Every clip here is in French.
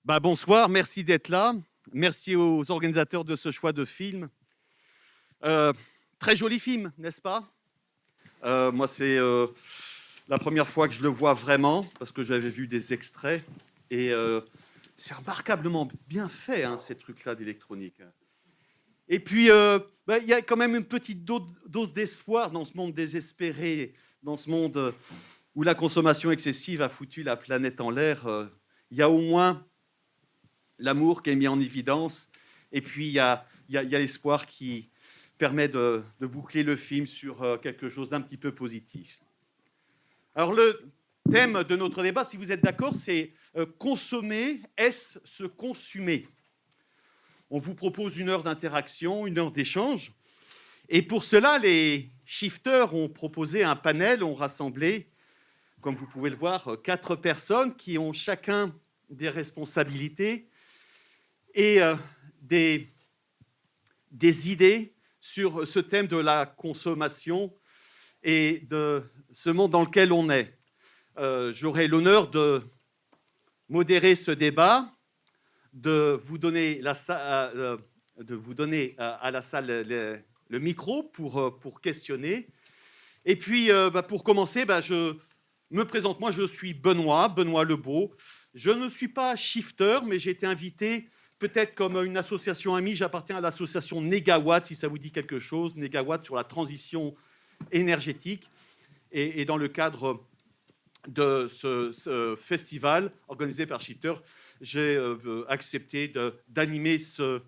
Bonsoir, merci d'être là. Merci aux organisateurs de ce choix de film. Très joli film, n'est-ce pas? Moi, c'est la première fois que je le vois vraiment, parce que j'avais vu des extraits. Et c'est remarquablement bien fait, hein, ces trucs-là d'électronique. Et puis, il y a quand même une petite dose d'espoir dans ce monde désespéré, dans ce monde où la consommation excessive a foutu la planète en l'air. Il y a au moins l'amour qui est mis en évidence, et puis il y a l'espoir qui permet de boucler le film sur quelque chose d'un petit peu positif. Alors le thème de notre débat, si vous êtes d'accord, c'est consommer, est-ce se consumer? On vous propose 1 heure d'interaction, 1 heure d'échange, et pour cela, les shifters ont proposé un panel, ont rassemblé, comme vous pouvez le voir, 4 personnes qui ont chacun des responsabilités et des idées sur ce thème de la consommation et de ce monde dans lequel on est. J'aurai l'honneur de modérer ce débat, de vous donner à la salle le micro pour questionner. Et puis, pour commencer, je me présente. Moi, je suis Benoît Lebeau. Je ne suis pas shifter, mais j'ai été invité peut-être comme une association amie. J'appartiens à l'association Négawatt, si ça vous dit quelque chose. Négawatt sur la transition énergétique. Et dans le cadre de ce festival organisé par Shifter, j'ai accepté d'animer ce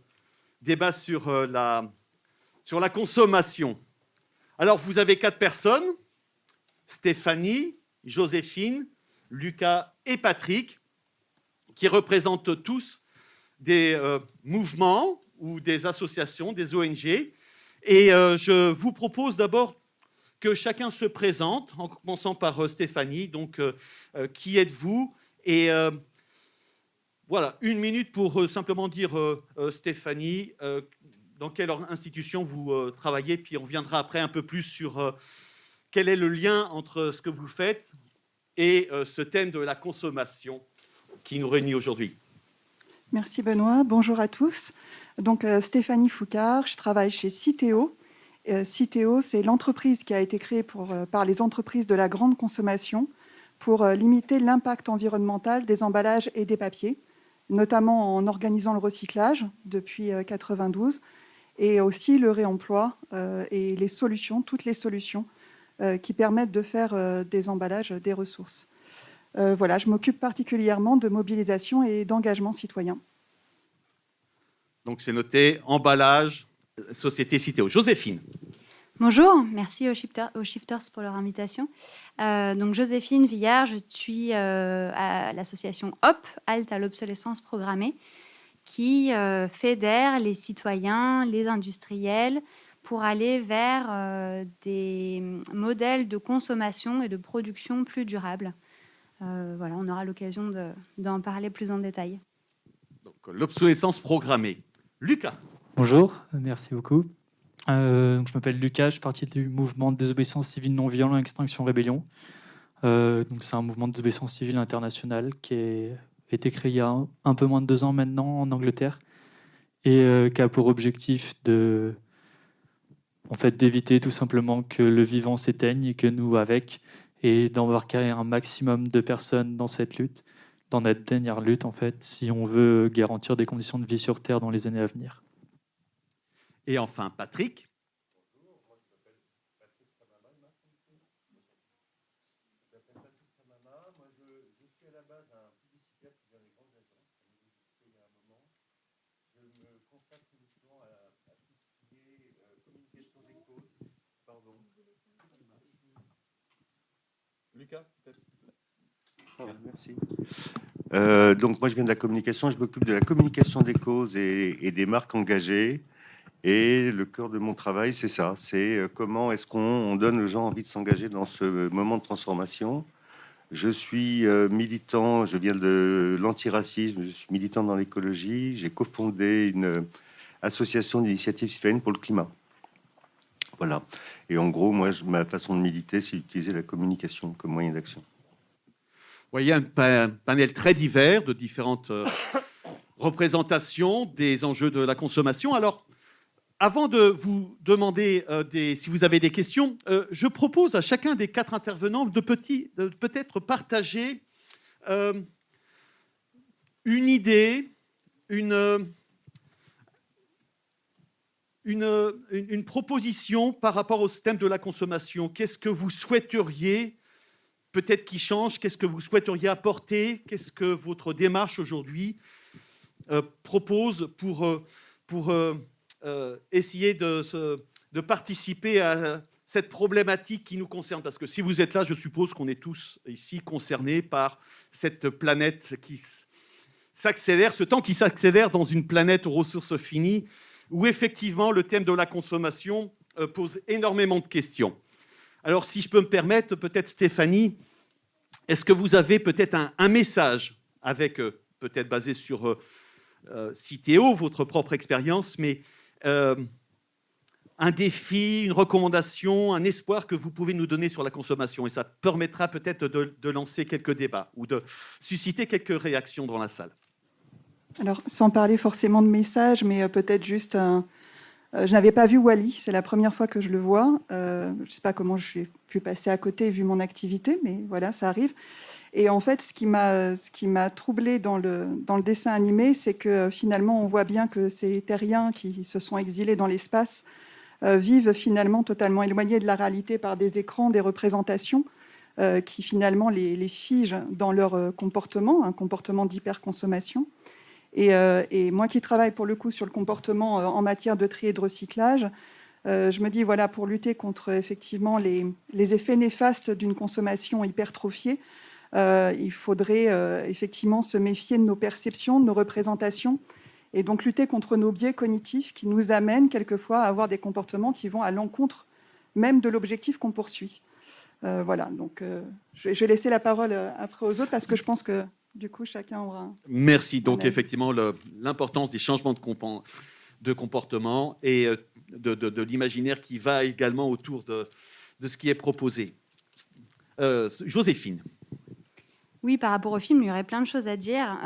débat sur la consommation. Alors, vous avez 4 personnes, Stéphanie, Joséphine, Lucas et Patrick, qui représentent tous des mouvements ou des associations, des ONG. Et je vous propose d'abord que chacun se présente, en commençant par Stéphanie. Donc, qui êtes-vous? Et voilà, 1 minute pour simplement dire, Stéphanie, dans quelle institution vous travaillez, puis on viendra après un peu plus sur quel est le lien entre ce que vous faites et ce thème de la consommation qui nous réunit aujourd'hui. Merci Benoît, bonjour à tous. Donc Stéphanie Foucard, je travaille chez Citeo. Citeo, c'est l'entreprise qui a été créée par les entreprises de la grande consommation pour limiter l'impact environnemental des emballages et des papiers, notamment en organisant le recyclage depuis 1992 et aussi le réemploi et les solutions, toutes les solutions qui permettent de faire des emballages des ressources. Voilà, je m'occupe particulièrement de mobilisation et d'engagement citoyen. Donc c'est noté, emballage, société Citeo. Joséphine. Bonjour, merci aux Shifters pour leur invitation. Donc Joséphine Villard, je suis à l'association HOP, Halte à l'obsolescence programmée, qui fédère les citoyens, les industriels, pour aller vers des modèles de consommation et de production plus durables. Voilà, on aura l'occasion d'en parler plus en détail. Donc, l'obsolescence programmée. Lucas. Bonjour, merci beaucoup. Je m'appelle Lucas, je suis parti du mouvement de désobéissance civile non violent Extinction Rébellion. Donc c'est un mouvement de désobéissance civile international qui a été créé il y a un peu moins de 2 ans maintenant en Angleterre et qui a pour objectif d'éviter tout simplement que le vivant s'éteigne et que nous avec, et d'embarquer un maximum de personnes dans cette lutte, dans notre dernière lutte en fait, si on veut garantir des conditions de vie sur Terre dans les années à venir. Et enfin, Patrick. Bonjour, moi je m'appelle Patrick Samama. Moi je suis à la base un publicitaire qui vient des grandes agences, comme je vous expliqué il y a un moment. Je me consacre uniquement à tout ce qui est communication des causes. Pardon. Lucas, peut-être. Merci. Donc moi je viens de la communication, je m'occupe de la communication des causes et des marques engagées. Et le cœur de mon travail, c'est ça, c'est comment est-ce qu'on donne aux gens envie de s'engager dans ce moment de transformation. Je suis militant, je viens de l'antiracisme, je suis militant dans l'écologie, j'ai cofondé une association d'initiative citoyenne pour le climat. Voilà. Et en gros, moi, ma façon de militer, c'est d'utiliser la communication comme moyen d'action. Il y a un panel très divers de différentes représentation des enjeux de la consommation. Alors, avant de vous demander si vous avez des questions, je propose à chacun des 4 intervenants de peut-être partager une idée, une proposition par rapport au thème de la consommation. Qu'est-ce que vous souhaiteriez peut-être qui change? Qu'est-ce que vous souhaiteriez apporter? Qu'est-ce que votre démarche aujourd'hui propose pour essayer de participer à cette problématique qui nous concerne? Parce que si vous êtes là, je suppose qu'on est tous ici concernés par cette planète qui s'accélère, ce temps qui s'accélère dans une planète aux ressources finies, où effectivement le thème de la consommation pose énormément de questions. Alors, si je peux me permettre, peut-être Stéphanie, est-ce que vous avez peut-être un message avec, peut-être basé sur Citeo, votre propre expérience, mais un défi, une recommandation, un espoir que vous pouvez nous donner sur la consommation, et ça permettra peut-être de lancer quelques débats ou de susciter quelques réactions dans la salle. Alors, sans parler forcément de message, mais peut-être juste je n'avais pas vu Wall-E, c'est la première fois que je le vois. Je ne sais pas comment je suis pu passer à côté vu mon activité, mais voilà, ça arrive. Et en fait, ce qui m'a troublée dans le dessin animé, c'est que finalement, on voit bien que ces terriens qui se sont exilés dans l'espace vivent finalement totalement éloignés de la réalité par des écrans, des représentations qui finalement les figent dans leur comportement, un comportement d'hyperconsommation. Et moi qui travaille pour le coup sur le comportement en matière de tri et de recyclage, je me dis, voilà, pour lutter contre effectivement les effets néfastes d'une consommation hypertrophiée, il faudrait effectivement se méfier de nos perceptions, de nos représentations, et donc lutter contre nos biais cognitifs qui nous amènent quelquefois à avoir des comportements qui vont à l'encontre même de l'objectif qu'on poursuit. Voilà, donc je vais laisser la parole après aux autres parce que je pense que du coup, chacun aura... Merci. Donc, effectivement, l'importance des changements de comportement et de l'imaginaire qui va également autour de ce qui est proposé. Joséphine. Oui, par rapport au film, il y aurait plein de choses à dire.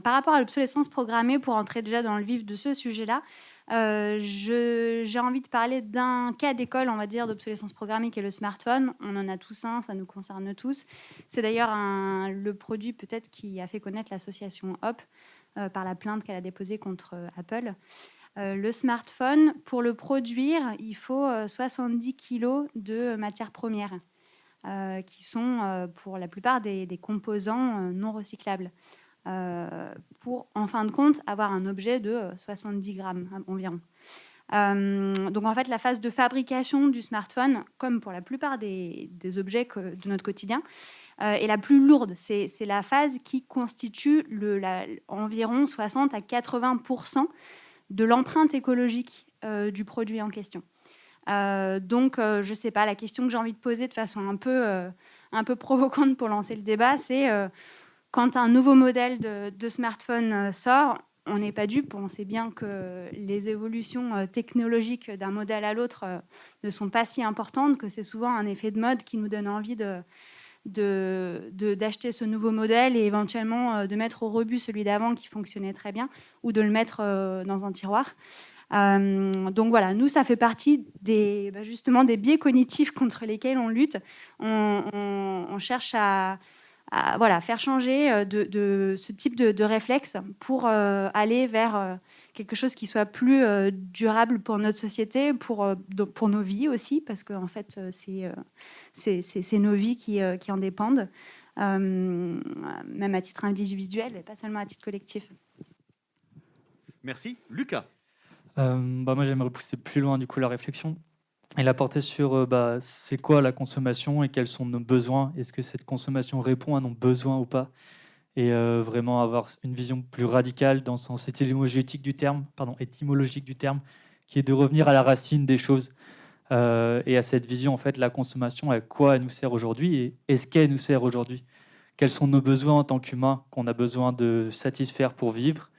Par rapport à l'obsolescence programmée, pour entrer déjà dans le vif de ce sujet-là, j'ai envie de parler d'un cas d'école, on va dire, d'obsolescence programmée qui est le smartphone. On en a tous un, ça nous concerne tous. C'est d'ailleurs le produit peut-être qui a fait connaître l'association Hop par la plainte qu'elle a déposée contre Apple. Le smartphone, pour le produire, il faut 70 kilos de matières premières qui sont pour la plupart des composants non recyclables. Pour, en fin de compte, avoir un objet de 70 grammes environ. Donc, en fait, la phase de fabrication du smartphone, comme pour la plupart des objets de notre quotidien, est la plus lourde. C'est la phase qui constitue environ 60 à 80% de l'empreinte écologique du produit en question. Donc, je ne sais pas, la question que j'ai envie de poser de façon un peu provocante pour lancer le débat, c'est... Quand un nouveau modèle de smartphone sort, on n'est pas dupe. On sait bien que les évolutions technologiques d'un modèle à l'autre ne sont pas si importantes, que c'est souvent un effet de mode qui nous donne envie d'acheter ce nouveau modèle et éventuellement de mettre au rebut celui d'avant qui fonctionnait très bien ou de le mettre dans un tiroir. Donc voilà, nous, ça fait partie justement des biais cognitifs contre lesquels on lutte. On cherche à faire changer de ce type de réflexe pour aller vers quelque chose qui soit plus durable pour notre société, pour nos vies aussi, parce que en fait, c'est nos vies qui en dépendent, même à titre individuel et pas seulement à titre collectif. Merci. Lucas. Moi, j'aimerais pousser plus loin du coup la réflexion. Et la porter sur c'est quoi la consommation et quels sont nos besoins. Est-ce que cette consommation répond à nos besoins ou pas? Et vraiment avoir une vision plus radicale dans le sens étymologique du terme, qui est de revenir à la racine des choses. Et à cette vision, en fait, la consommation, à quoi elle nous sert aujourd'hui et est-ce qu'elle nous sert aujourd'hui? Quels sont nos besoins en tant qu'humains qu'on a besoin de satisfaire pour vivre?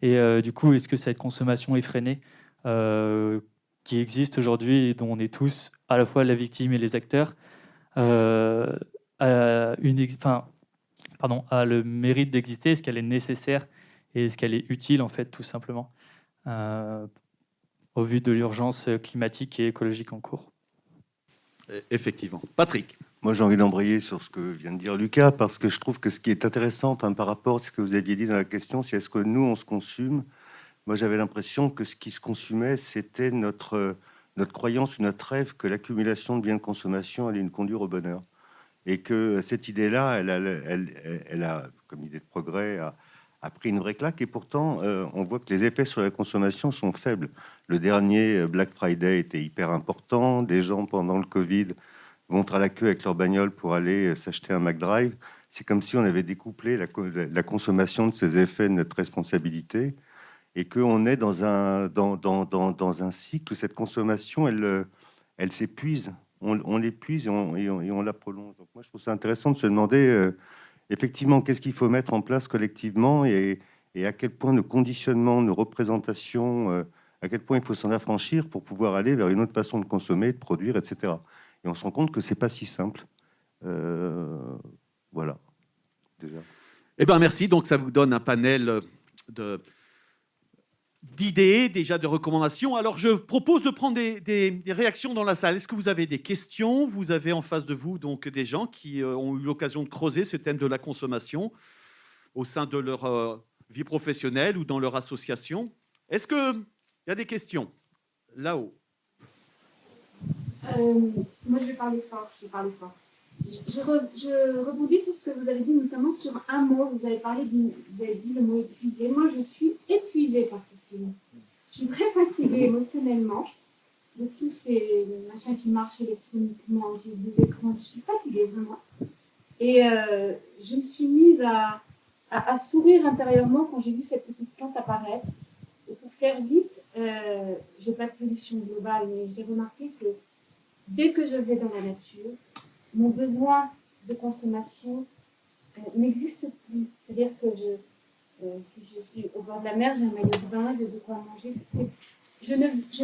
Et du coup, est-ce que cette consommation effrénée qui existe aujourd'hui et dont on est tous à la fois la victime et les acteurs, a le mérite d'exister? Est-ce qu'elle est nécessaire? et est-ce qu'elle est utile, en fait, tout simplement, au vu de l'urgence climatique et écologique en cours. Effectivement. Patrick. Moi, j'ai envie d'embrayer sur ce que vient de dire Lucas, parce que je trouve que ce qui est intéressant, par rapport à ce que vous aviez dit dans la question, c'est est-ce que nous, on se consume. Moi, j'avais l'impression que ce qui se consumait, c'était notre croyance ou notre rêve que l'accumulation de biens de consommation allait nous conduire au bonheur. Et que cette idée-là, elle a, comme idée de progrès, a pris une vraie claque. Et pourtant, on voit que les effets sur la consommation sont faibles. Le dernier Black Friday était hyper important. Des gens, pendant le Covid, vont faire la queue avec leur bagnole pour aller s'acheter un McDrive. C'est comme si on avait découplé la consommation de ces effets de notre responsabilité, et qu'on est dans un cycle où cette consommation, elle s'épuise. On l'épuise et on la prolonge. Donc moi, je trouve ça intéressant de se demander effectivement qu'est-ce qu'il faut mettre en place collectivement, et à quel point nos conditionnements, nos représentations, à quel point il faut s'en affranchir pour pouvoir aller vers une autre façon de consommer, de produire, etc. Et on se rend compte que c'est pas si simple. Voilà, déjà. Eh bien, merci. Donc, ça vous donne un panel d'idées, déjà de recommandations. Alors, je propose de prendre des réactions dans la salle. Est-ce que vous avez des questions? Vous avez en face de vous donc des gens qui ont eu l'occasion de creuser ce thème de la consommation au sein de leur vie professionnelle ou dans leur association. Est-ce qu'il y a des questions? Là-haut. Moi, je vais parler fort. Je rebondis sur ce que vous avez dit, notamment sur un mot. Vous avez dit le mot épuisé. Moi, je suis épuisée par ce film. Je suis très fatiguée émotionnellement de tous ces machins qui marchent électroniquement, des écrans. Je suis fatiguée, vraiment. Et je me suis mise à sourire intérieurement quand j'ai vu cette petite plante apparaître. Et pour faire vite, je n'ai pas de solution globale, mais j'ai remarqué que dès que je vais dans la nature, mon besoin de consommation n'existe plus. C'est-à-dire que si je suis au bord de la mer, j'ai un maillot de bain, j'ai de quoi manger. Je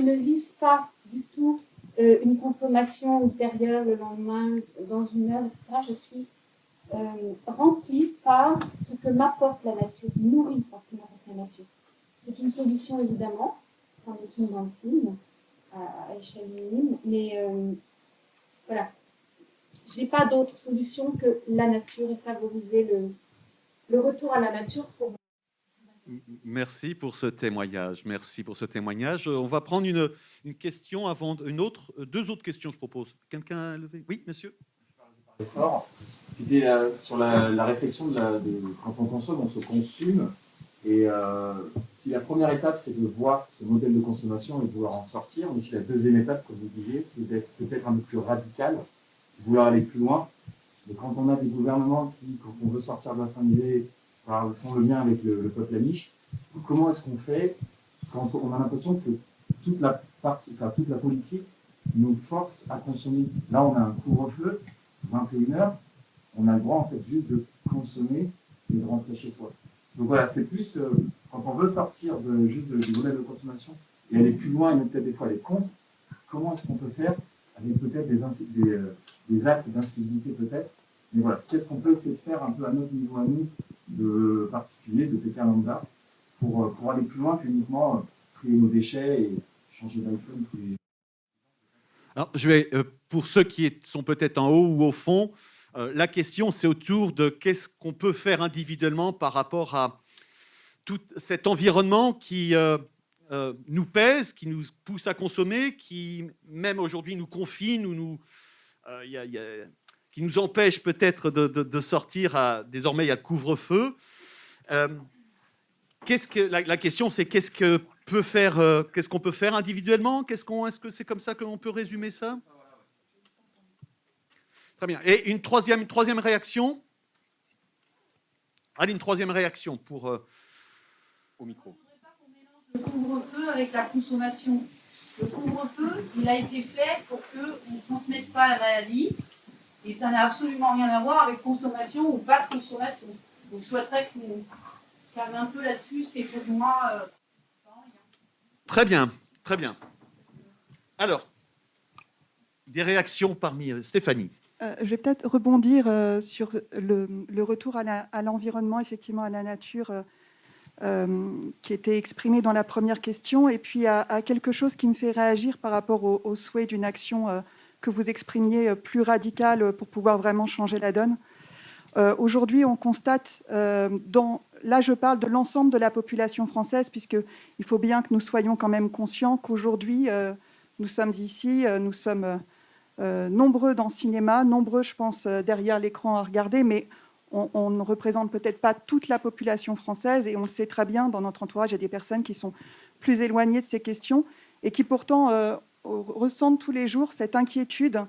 ne vise pas du tout une consommation ultérieure le lendemain, dans une heure, etc. Je suis remplie par ce que m'apporte la nature, nourrie par ce que m'apporte la nature. C'est une solution, évidemment, c'en est une dans le film, à échelle minime, mais voilà. Je n'ai pas d'autre solution que la nature et favoriser le retour à la nature pour... Merci pour ce témoignage. Merci pour ce témoignage. On va prendre une question avant deux autres questions, je propose. Quelqu'un a levé? Oui, monsieur. C'était sur la réflexion de quand on consomme, on se consume. Et si la première étape, c'est de voir ce modèle de consommation et de vouloir en sortir, mais si la deuxième étape, comme vous disiez, c'est d'être peut-être un peu plus radical, de vouloir aller plus loin. Mais quand on a des gouvernements qui, quand on veut sortir de la 5G, font le lien avec le peuple amish, comment est-ce qu'on fait quand on a l'impression que toute la politique nous force à consommer? Là, on a un couvre-feu, 21h, on a le droit en fait juste de consommer et de rentrer chez soi. Donc voilà, c'est plus quand on veut sortir juste du modèle de consommation et aller plus loin et peut-être des fois aller contre, comment est-ce qu'on peut faire avec peut-être des actes d'incivilité peut-être. Mais voilà, qu'est-ce qu'on peut essayer de faire un peu à notre niveau à nous, de particulier, de Pékin lambda, pour aller plus loin qu'uniquement trier nos déchets et changer d'iPhone tous les... Alors, je vais, pour ceux qui sont peut-être en haut ou au fond, la question, c'est autour de qu'est-ce qu'on peut faire individuellement par rapport à tout cet environnement qui nous pèse, qui nous pousse à consommer, qui même aujourd'hui nous confine ou qui nous empêche peut-être de sortir. Désormais, il y a le couvre-feu. La question, c'est qu'est-ce qu'on peut faire individuellement? Est-ce que c'est comme ça que l'on peut résumer ça? Très bien. Et une troisième réaction? Allez, une troisième réaction pour au micro. Le couvre-feu avec la consommation. Le couvre-feu, il a été fait pour qu'on ne transmette pas la maladie, et ça n'a absolument rien à voir avec consommation ou pas de consommation. Donc je souhaiterais qu'on se calme un peu là-dessus, c'est pour moi... Très bien, très bien. Alors, des réactions parmi Stéphanie. Je vais peut-être rebondir sur le retour à l'environnement, effectivement à la nature. qui était exprimé dans la première question, et puis à quelque chose qui me fait réagir par rapport au souhait d'une action que vous exprimiez plus radicale pour pouvoir vraiment changer la donne. Aujourd'hui, on constate, là je parle de l'ensemble de la population française, puisqu'il faut bien que nous soyons quand même conscients qu'aujourd'hui, nous sommes ici, nous sommes nombreux dans le cinéma, nombreux, je pense, derrière l'écran à regarder, mais on ne représente peut-être pas toute la population française, et on le sait très bien, dans notre entourage, il y a des personnes qui sont plus éloignées de ces questions et qui pourtant ressentent tous les jours cette inquiétude,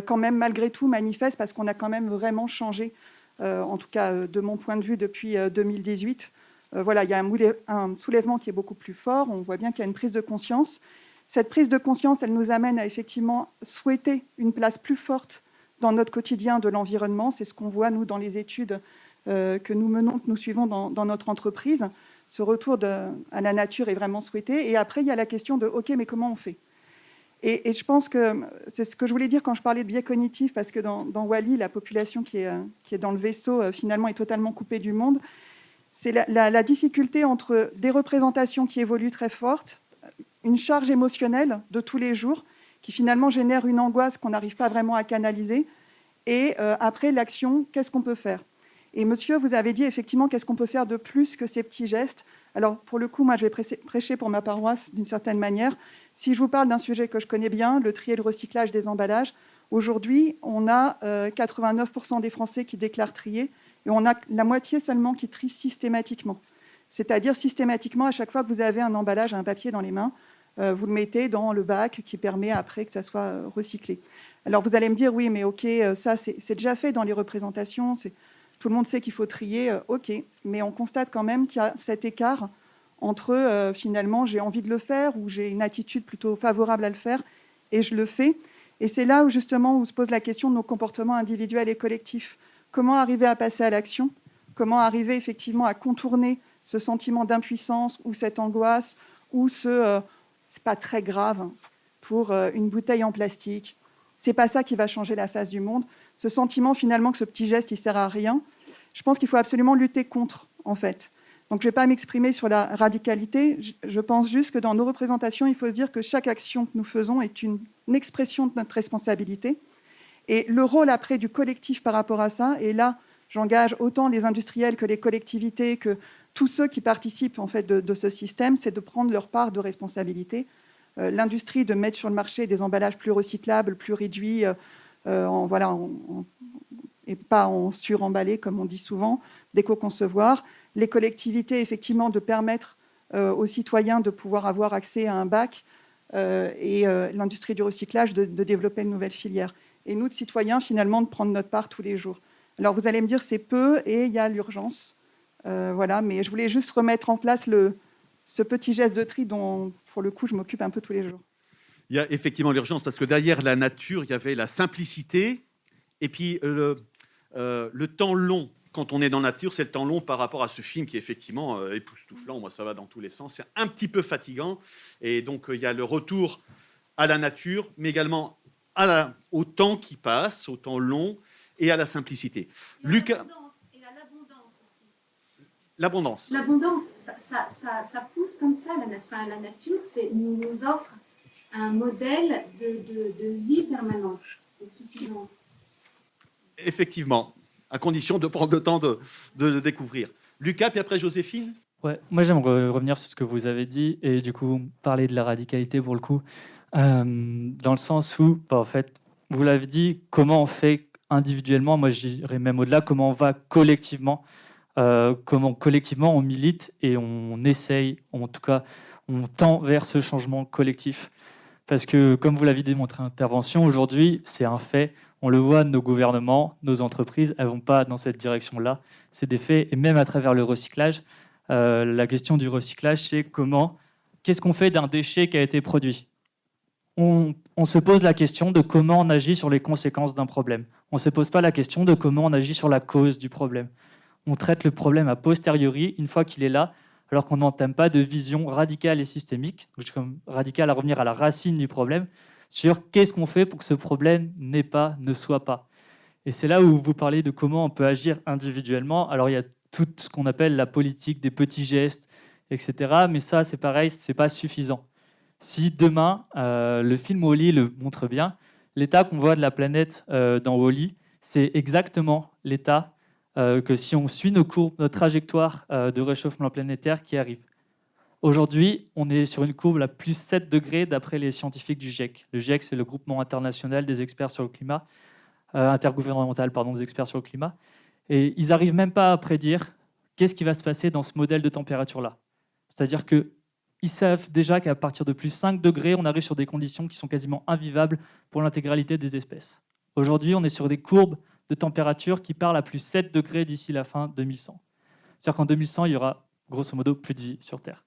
quand même malgré tout manifeste, parce qu'on a quand même vraiment changé, en tout cas de mon point de vue, depuis 2018. Voilà, il y a un soulèvement qui est beaucoup plus fort, on voit bien qu'il y a une prise de conscience. Cette prise de conscience, elle nous amène à effectivement souhaiter une place plus forte dans notre quotidien de l'environnement. C'est ce qu'on voit, nous, dans les études que nous menons, que nous suivons dans notre entreprise. Ce retour à la nature est vraiment souhaité. Et après, il y a la question de « OK, mais comment on fait ?» Et je pense que c'est ce que je voulais dire quand je parlais de biais cognitif, parce que dans Wall-E, la population qui est dans le vaisseau, finalement, est totalement coupée du monde. C'est la difficulté entre des représentations qui évoluent très fortes, une charge émotionnelle de tous les jours, qui finalement génère une angoisse qu'on n'arrive pas vraiment à canaliser. Et après, l'action, qu'est-ce qu'on peut faire ? Et monsieur, vous avez dit effectivement, qu'est-ce qu'on peut faire de plus que ces petits gestes ? Alors, pour le coup, moi, je vais prêcher pour ma paroisse d'une certaine manière. Si je vous parle d'un sujet que je connais bien, le tri et le recyclage des emballages, aujourd'hui, on a 89% des Français qui déclarent trier, et on a la moitié seulement qui trie systématiquement. C'est-à-dire systématiquement, à chaque fois que vous avez un emballage, un papier dans les mains, vous le mettez dans le bac qui permet après que ça soit recyclé. Alors vous allez me dire, oui, mais ok, ça c'est déjà fait dans les représentations, tout le monde sait qu'il faut trier, ok, mais on constate quand même qu'il y a cet écart entre finalement j'ai envie de le faire ou j'ai une attitude plutôt favorable à le faire et je le fais. Et c'est là où justement où se pose la question de nos comportements individuels et collectifs. Comment arriver à passer à l'action ? Comment arriver effectivement à contourner ce sentiment d'impuissance ou cette angoisse ou c'est pas très grave pour une bouteille en plastique. C'est pas ça qui va changer la face du monde. Ce sentiment finalement que ce petit geste il sert à rien. Je pense qu'il faut absolument lutter contre en fait. Donc je vais pas m'exprimer sur la radicalité. Je pense juste que dans nos représentations, il faut se dire que chaque action que nous faisons est une expression de notre responsabilité. Et le rôle après du collectif par rapport à ça, et là j'engage autant les industriels que les collectivités, que tous ceux qui participent en fait de ce système, c'est de prendre leur part de responsabilité. L'industrie de mettre sur le marché des emballages plus recyclables, plus réduits, et pas en suremballés comme on dit souvent, d'éco-concevoir. Les collectivités, effectivement, de permettre aux citoyens de pouvoir avoir accès à un bac et l'industrie du recyclage de développer une nouvelle filière. Et nous, de citoyens, finalement, de prendre notre part tous les jours. Alors vous allez me dire c'est peu et il y a l'urgence. Voilà, mais je voulais juste remettre en place ce petit geste de tri dont, pour le coup, je m'occupe un peu tous les jours. Il y a effectivement l'urgence, parce que derrière la nature, il y avait la simplicité, et puis le temps long. Quand on est dans la nature, c'est le temps long par rapport à ce film qui est effectivement époustouflant. Moi, ça va dans tous les sens. C'est un petit peu fatigant. Et donc, il y a le retour à la nature, mais également au temps qui passe, au temps long, et à la simplicité. Lucas... L'abondance. L'abondance, ça pousse comme ça. La nature nous offre un modèle de vie permanente. C'est suffisant. Effectivement, à condition de prendre le temps de le découvrir. Lucas, puis après Joséphine. Ouais, moi j'aimerais revenir sur ce que vous avez dit et du coup parler de la radicalité pour le coup, dans le sens où, en fait, vous l'avez dit, comment on fait individuellement, moi je dirais même au-delà, comment on va collectivement. Comment collectivement on milite et on essaye, en tout cas on tend vers ce changement collectif. Parce que comme vous l'avez démontré en intervention, aujourd'hui c'est un fait, on le voit, nos gouvernements, nos entreprises, elles ne vont pas dans cette direction-là, c'est des faits, et même à travers le recyclage, la question du recyclage, c'est qu'est-ce qu'on fait d'un déchet qui a été produit ? On se pose la question de comment on agit sur les conséquences d'un problème. On ne se pose pas la question de comment on agit sur la cause du problème. On traite le problème a posteriori, une fois qu'il est là, alors qu'on n'entame pas de vision radicale et systémique, comme radicale à revenir à la racine du problème, sur qu'est-ce qu'on fait pour que ce problème ne soit pas. Et c'est là où vous parlez de comment on peut agir individuellement. Alors il y a tout ce qu'on appelle la politique des petits gestes, etc. Mais ça, c'est pareil, c'est pas suffisant. Si demain, le film Wall-E le montre bien, l'état qu'on voit de la planète dans Wall-E, c'est exactement l'état que si on suit nos courbes, notre trajectoire de réchauffement planétaire qui arrive. Aujourd'hui, on est sur une courbe à plus 7 degrés d'après les scientifiques du GIEC. Le GIEC, c'est le groupement international des experts sur le climat, intergouvernemental, pardon, des experts sur le climat. Et ils n'arrivent même pas à prédire qu'est-ce qui va se passer dans ce modèle de température-là. C'est-à-dire qu'ils savent déjà qu'à partir de plus 5 degrés, on arrive sur des conditions qui sont quasiment invivables pour l'intégralité des espèces. Aujourd'hui, on est sur des courbes de température qui parlent à plus 7 degrés d'ici la fin 2100. C'est-à-dire qu'en 2100, il y aura grosso modo plus de vie sur Terre.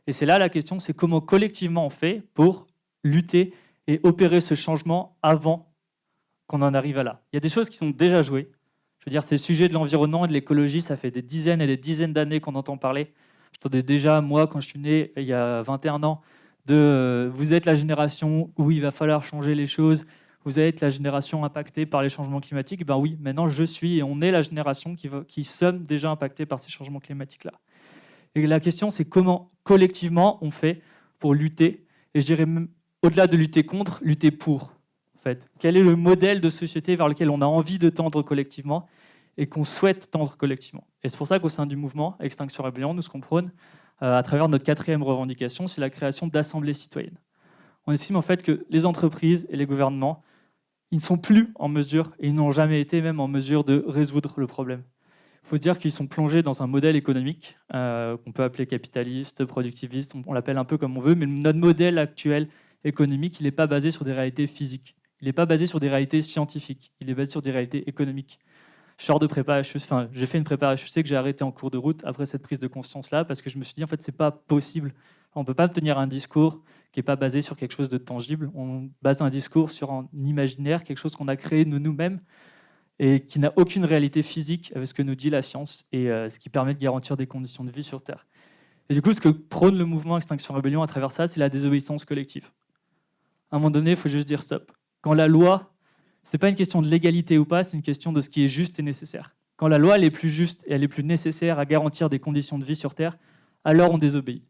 Et c'est là la question, c'est comment collectivement on fait pour lutter et opérer ce changement avant qu'on en arrive à là. Il y a des choses qui sont déjà jouées. Je veux dire, ces sujets de l'environnement et de l'écologie, ça fait des dizaines et des dizaines d'années qu'on entend parler. J'entendais déjà, moi, quand je suis né, il y a 21 ans, vous êtes la génération où il va falloir changer les choses, vous êtes la génération impactée par les changements climatiques. Ben oui, maintenant je suis et on est la génération qui sommes déjà impactés par ces changements climatiques-là. Et la question, c'est comment collectivement on fait pour lutter, et je dirais même au-delà de lutter contre, lutter pour. En fait, quel est le modèle de société vers lequel on a envie de tendre collectivement et qu'on souhaite tendre collectivement. Et c'est pour ça qu'au sein du mouvement Extinction Rebellion, nous ce qu'on prône, à travers notre 4e revendication, c'est la création d'assemblées citoyennes. On estime en fait que les entreprises et les gouvernements, ils ne sont plus en mesure, et ils n'ont jamais été même en mesure de résoudre le problème. Il faut se dire qu'ils sont plongés dans un modèle économique qu'on peut appeler capitaliste, productiviste, on l'appelle un peu comme on veut, mais notre modèle actuel économique, il n'est pas basé sur des réalités physiques, il n'est pas basé sur des réalités scientifiques, il est basé sur des réalités économiques. Je sors de prépa HEC, enfin, j'ai fait une prépa HEC que j'ai arrêtée en cours de route après cette prise de conscience-là, parce que je me suis dit, en fait, c'est pas possible. On ne peut pas tenir un discours qui n'est pas basé sur quelque chose de tangible. On base un discours sur un imaginaire, quelque chose qu'on a créé nous-mêmes, et qui n'a aucune réalité physique avec ce que nous dit la science et ce qui permet de garantir des conditions de vie sur Terre. Et du coup, ce que prône le mouvement Extinction Rebellion à travers ça, c'est la désobéissance collective. À un moment donné, il faut juste dire stop. Quand la loi, ce n'est pas une question de légalité ou pas, c'est une question de ce qui est juste et nécessaire. Quand la loi elle est plus juste et elle est plus nécessaire à garantir des conditions de vie sur Terre, alors on désobéit.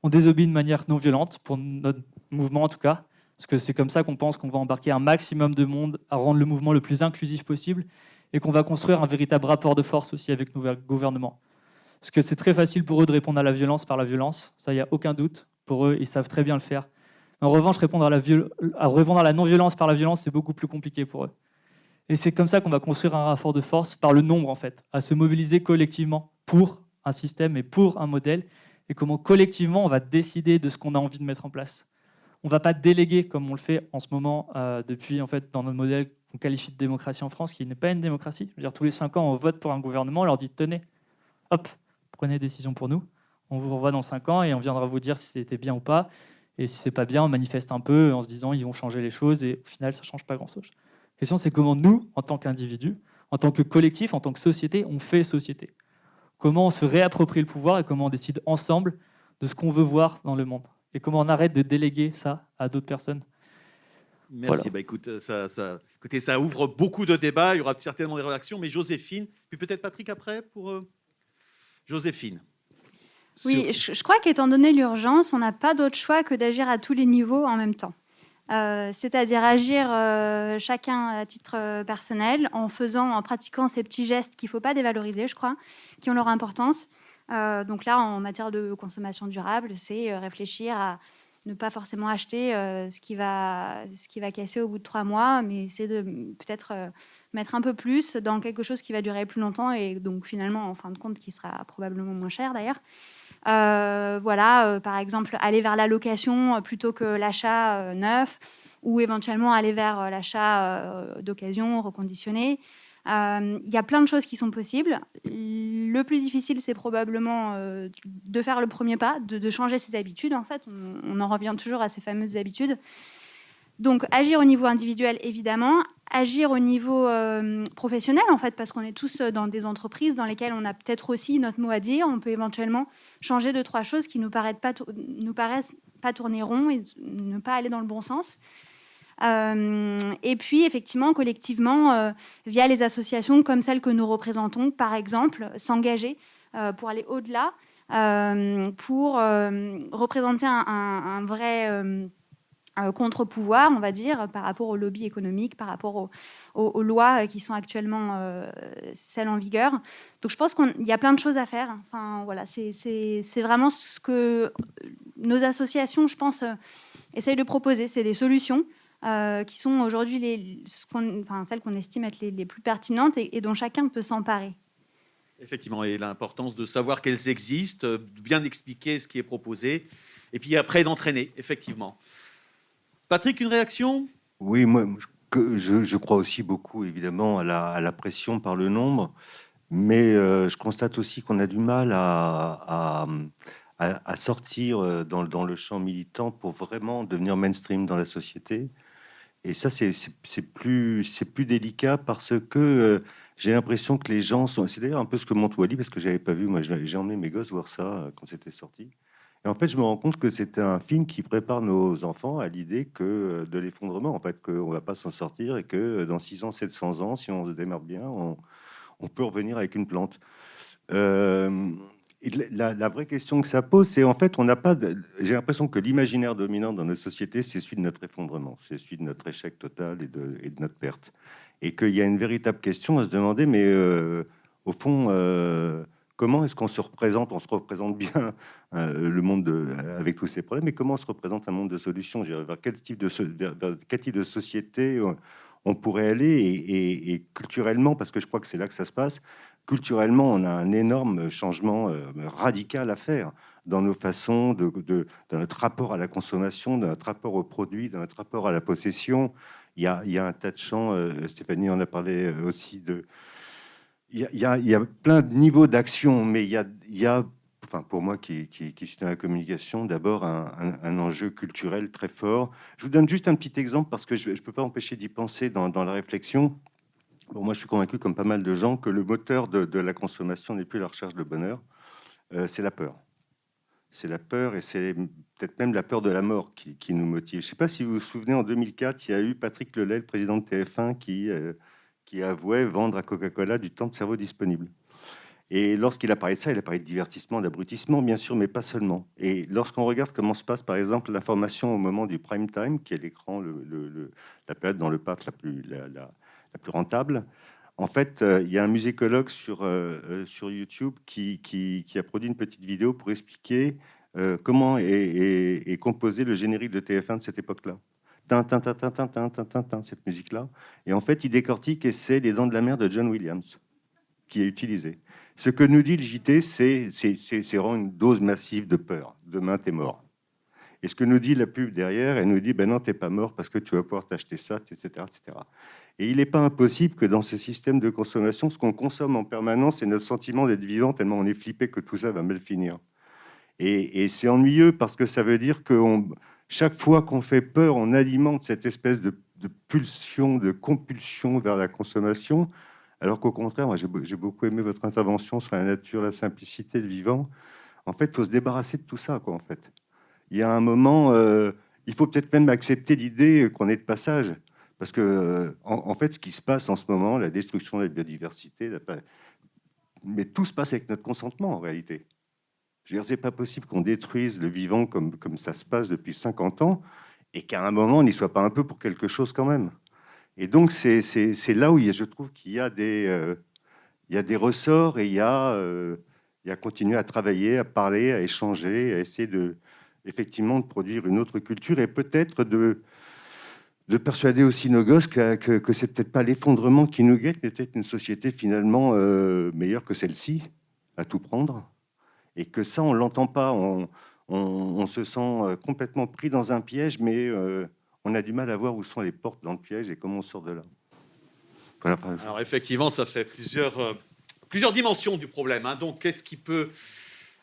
On désobéit de manière non violente, pour notre mouvement en tout cas, parce que c'est comme ça qu'on pense qu'on va embarquer un maximum de monde à rendre le mouvement le plus inclusif possible et qu'on va construire un véritable rapport de force aussi avec nos gouvernements. Parce que c'est très facile pour eux de répondre à la violence par la violence, ça, il n'y a aucun doute. Pour eux, ils savent très bien le faire. En revanche, répondre à la non-violence par la violence, c'est beaucoup plus compliqué pour eux. Et c'est comme ça qu'on va construire un rapport de force par le nombre, en fait, à se mobiliser collectivement pour un système et pour un modèle, et comment collectivement on va décider de ce qu'on a envie de mettre en place. On ne va pas déléguer comme on le fait en ce moment depuis, en fait, dans notre modèle qu'on qualifie de démocratie en France, qui n'est pas une démocratie. Je veux dire, tous les 5 ans, on vote pour un gouvernement, on leur dit « tenez, hop, prenez décision pour nous, on vous revoit dans 5 ans et on viendra vous dire si c'était bien ou pas. Et si c'est pas bien, on manifeste un peu en se disant ils vont changer les choses et au final, ça change pas grand-chose. La question, c'est comment nous, en tant qu'individus, en tant que collectif, en tant que société, on fait société. Comment on se réapproprie le pouvoir et comment on décide ensemble de ce qu'on veut voir dans le monde. Et comment on arrête de déléguer ça à d'autres personnes. Merci. Voilà. Écoute, écoutez, ça ouvre beaucoup de débats. Il y aura certainement des réactions. Mais Joséphine, puis peut-être Patrick après pour Joséphine. Oui, je crois qu'étant donné l'urgence, on n'a pas d'autre choix que d'agir à tous les niveaux en même temps. C'est-à-dire agir chacun à titre personnel en pratiquant ces petits gestes qu'il ne faut pas dévaloriser, je crois, qui ont leur importance. Donc là, en matière de consommation durable, c'est réfléchir à ne pas forcément acheter ce qui va casser au bout de 3 mois, mais c'est de peut-être mettre un peu plus dans quelque chose qui va durer plus longtemps et donc finalement, en fin de compte, qui sera probablement moins cher d'ailleurs. Par exemple, aller vers la location plutôt que l'achat neuf ou éventuellement aller vers l'achat d'occasion, reconditionné. Il y a plein de choses qui sont possibles. Le plus difficile, c'est probablement de faire le premier pas, de changer ses habitudes. En fait, on en revient toujours à ces fameuses habitudes. Donc, agir au niveau individuel, évidemment. Agir au niveau professionnel, en fait, parce qu'on est tous dans des entreprises dans lesquelles on a peut-être aussi notre mot à dire. On peut éventuellement changer 2-3 choses qui nous paraissent pas tourner rond et ne pas aller dans le bon sens. Et puis, effectivement, collectivement, via les associations comme celles que nous représentons, par exemple, s'engager pour aller au-delà, pour représenter un vrai contre-pouvoir, on va dire, par rapport au lobby économique, par rapport aux lois qui sont actuellement celles en vigueur. Donc je pense qu'il y a plein de choses à faire. Enfin, voilà, c'est vraiment ce que nos associations, je pense, essayent de proposer. C'est des solutions qui sont aujourd'hui celles qu'on estime être les plus pertinentes et dont chacun peut s'emparer. Effectivement, et l'importance de savoir qu'elles existent, de bien expliquer ce qui est proposé, et puis après d'entraîner, effectivement. Patrick, une réaction ? Oui, moi, je crois aussi beaucoup, évidemment, à la pression par le nombre, mais je constate aussi qu'on a du mal à sortir dans le champ militant pour vraiment devenir mainstream dans la société. Et ça, c'est plus délicat parce que j'ai l'impression que les gens sont... C'est d'ailleurs un peu ce que montre Wall-E, parce que je n'avais pas vu. Moi, j'ai emmené mes gosses voir ça quand c'était sorti. Et en fait, je me rends compte que c'est un film qui prépare nos enfants à l'idée que de l'effondrement, en fait, qu'on ne va pas s'en sortir et que dans 600 ans, 700 ans, si on se démarre bien, on peut revenir avec une plante. Et la vraie question que ça pose, c'est en fait, on n'a pas. J'ai l'impression que l'imaginaire dominant dans notre société, c'est celui de notre effondrement, c'est celui de notre échec total et de notre perte. Et qu'il y a une véritable question à se demander, mais au fond, comment est-ce qu'on se représente ? On se représente bien le monde avec tous ces problèmes, mais comment on se représente un monde de solutions ? Vers quel type de société on pourrait aller et culturellement, parce que je crois que c'est là que ça se passe. Culturellement, on a un énorme changement radical à faire dans nos façons, dans notre rapport à la consommation, dans notre rapport aux produits, dans notre rapport à la possession. Il y a un tas de champs, Stéphanie en a parlé aussi, il y a plein de niveaux d'action, mais il y a enfin, pour moi qui suis dans la communication, d'abord un enjeu culturel très fort. Je vous donne juste un petit exemple parce que je ne peux pas empêcher d'y penser dans la réflexion. Bon, moi, je suis convaincu, comme pas mal de gens, que le moteur de la consommation n'est plus la recherche de bonheur, c'est la peur. C'est la peur et c'est peut-être même la peur de la mort qui nous motive. Je ne sais pas si vous vous souvenez, en 2004, il y a eu Patrick Lelay, le président de TF1, qui avouait vendre à Coca-Cola du temps de cerveau disponible. Et lorsqu'il a parlé de ça, il a parlé de divertissement, d'abrutissement, bien sûr, mais pas seulement. Et lorsqu'on regarde comment se passe, par exemple, l'information au moment du prime time, qui est l'écran, la période dans le PAF la plus rentable, en fait, il y a un musicologue sur YouTube qui a produit une petite vidéo pour expliquer comment est composé le générique de TF1 de cette époque-là. Cette musique-là. Et en fait, il décortique et c'est Les Dents de la Mer de John Williams qui est utilisé. Ce que nous dit le JT, c'est vraiment une dose massive de peur. Demain, t'es mort. Et ce que nous dit la pub derrière, elle nous dit, ben non, t'es pas mort parce que tu vas pouvoir t'acheter ça, etc., etc. Et il n'est pas impossible que dans ce système de consommation, ce qu'on consomme en permanence, c'est notre sentiment d'être vivant, tellement on est flippé que tout ça va mal finir. Et c'est ennuyeux parce que ça veut dire que chaque fois qu'on fait peur, on alimente cette espèce de pulsion, de compulsion vers la consommation, alors qu'au contraire, moi j'ai beaucoup aimé votre intervention sur la nature, la simplicité, le vivant. En fait, il faut se débarrasser de tout ça, quoi, en fait. Il y a un moment, il faut peut-être même accepter l'idée qu'on est de passage. Parce que, en fait, ce qui se passe en ce moment, la destruction de la biodiversité, mais tout se passe avec notre consentement, en réalité. Je veux dire, c'est pas possible qu'on détruise le vivant comme ça se passe depuis 50 ans, et qu'à un moment, on n'y soit pas un peu pour quelque chose quand même. Et donc, c'est là où je trouve qu'il y a des ressorts, et il y a continuer à travailler, à parler, à échanger, à essayer effectivement de produire une autre culture, et peut-être de persuader aussi nos gosses que c'est peut-être pas l'effondrement qui nous guette, mais peut-être une société finalement meilleure que celle-ci, à tout prendre. Et que ça, on l'entend pas. On se sent complètement pris dans un piège, mais on a du mal à voir où sont les portes dans le piège et comment on sort de là. Voilà, Alors effectivement, ça fait plusieurs dimensions du problème. Hein. Donc, qu'est-ce qui peut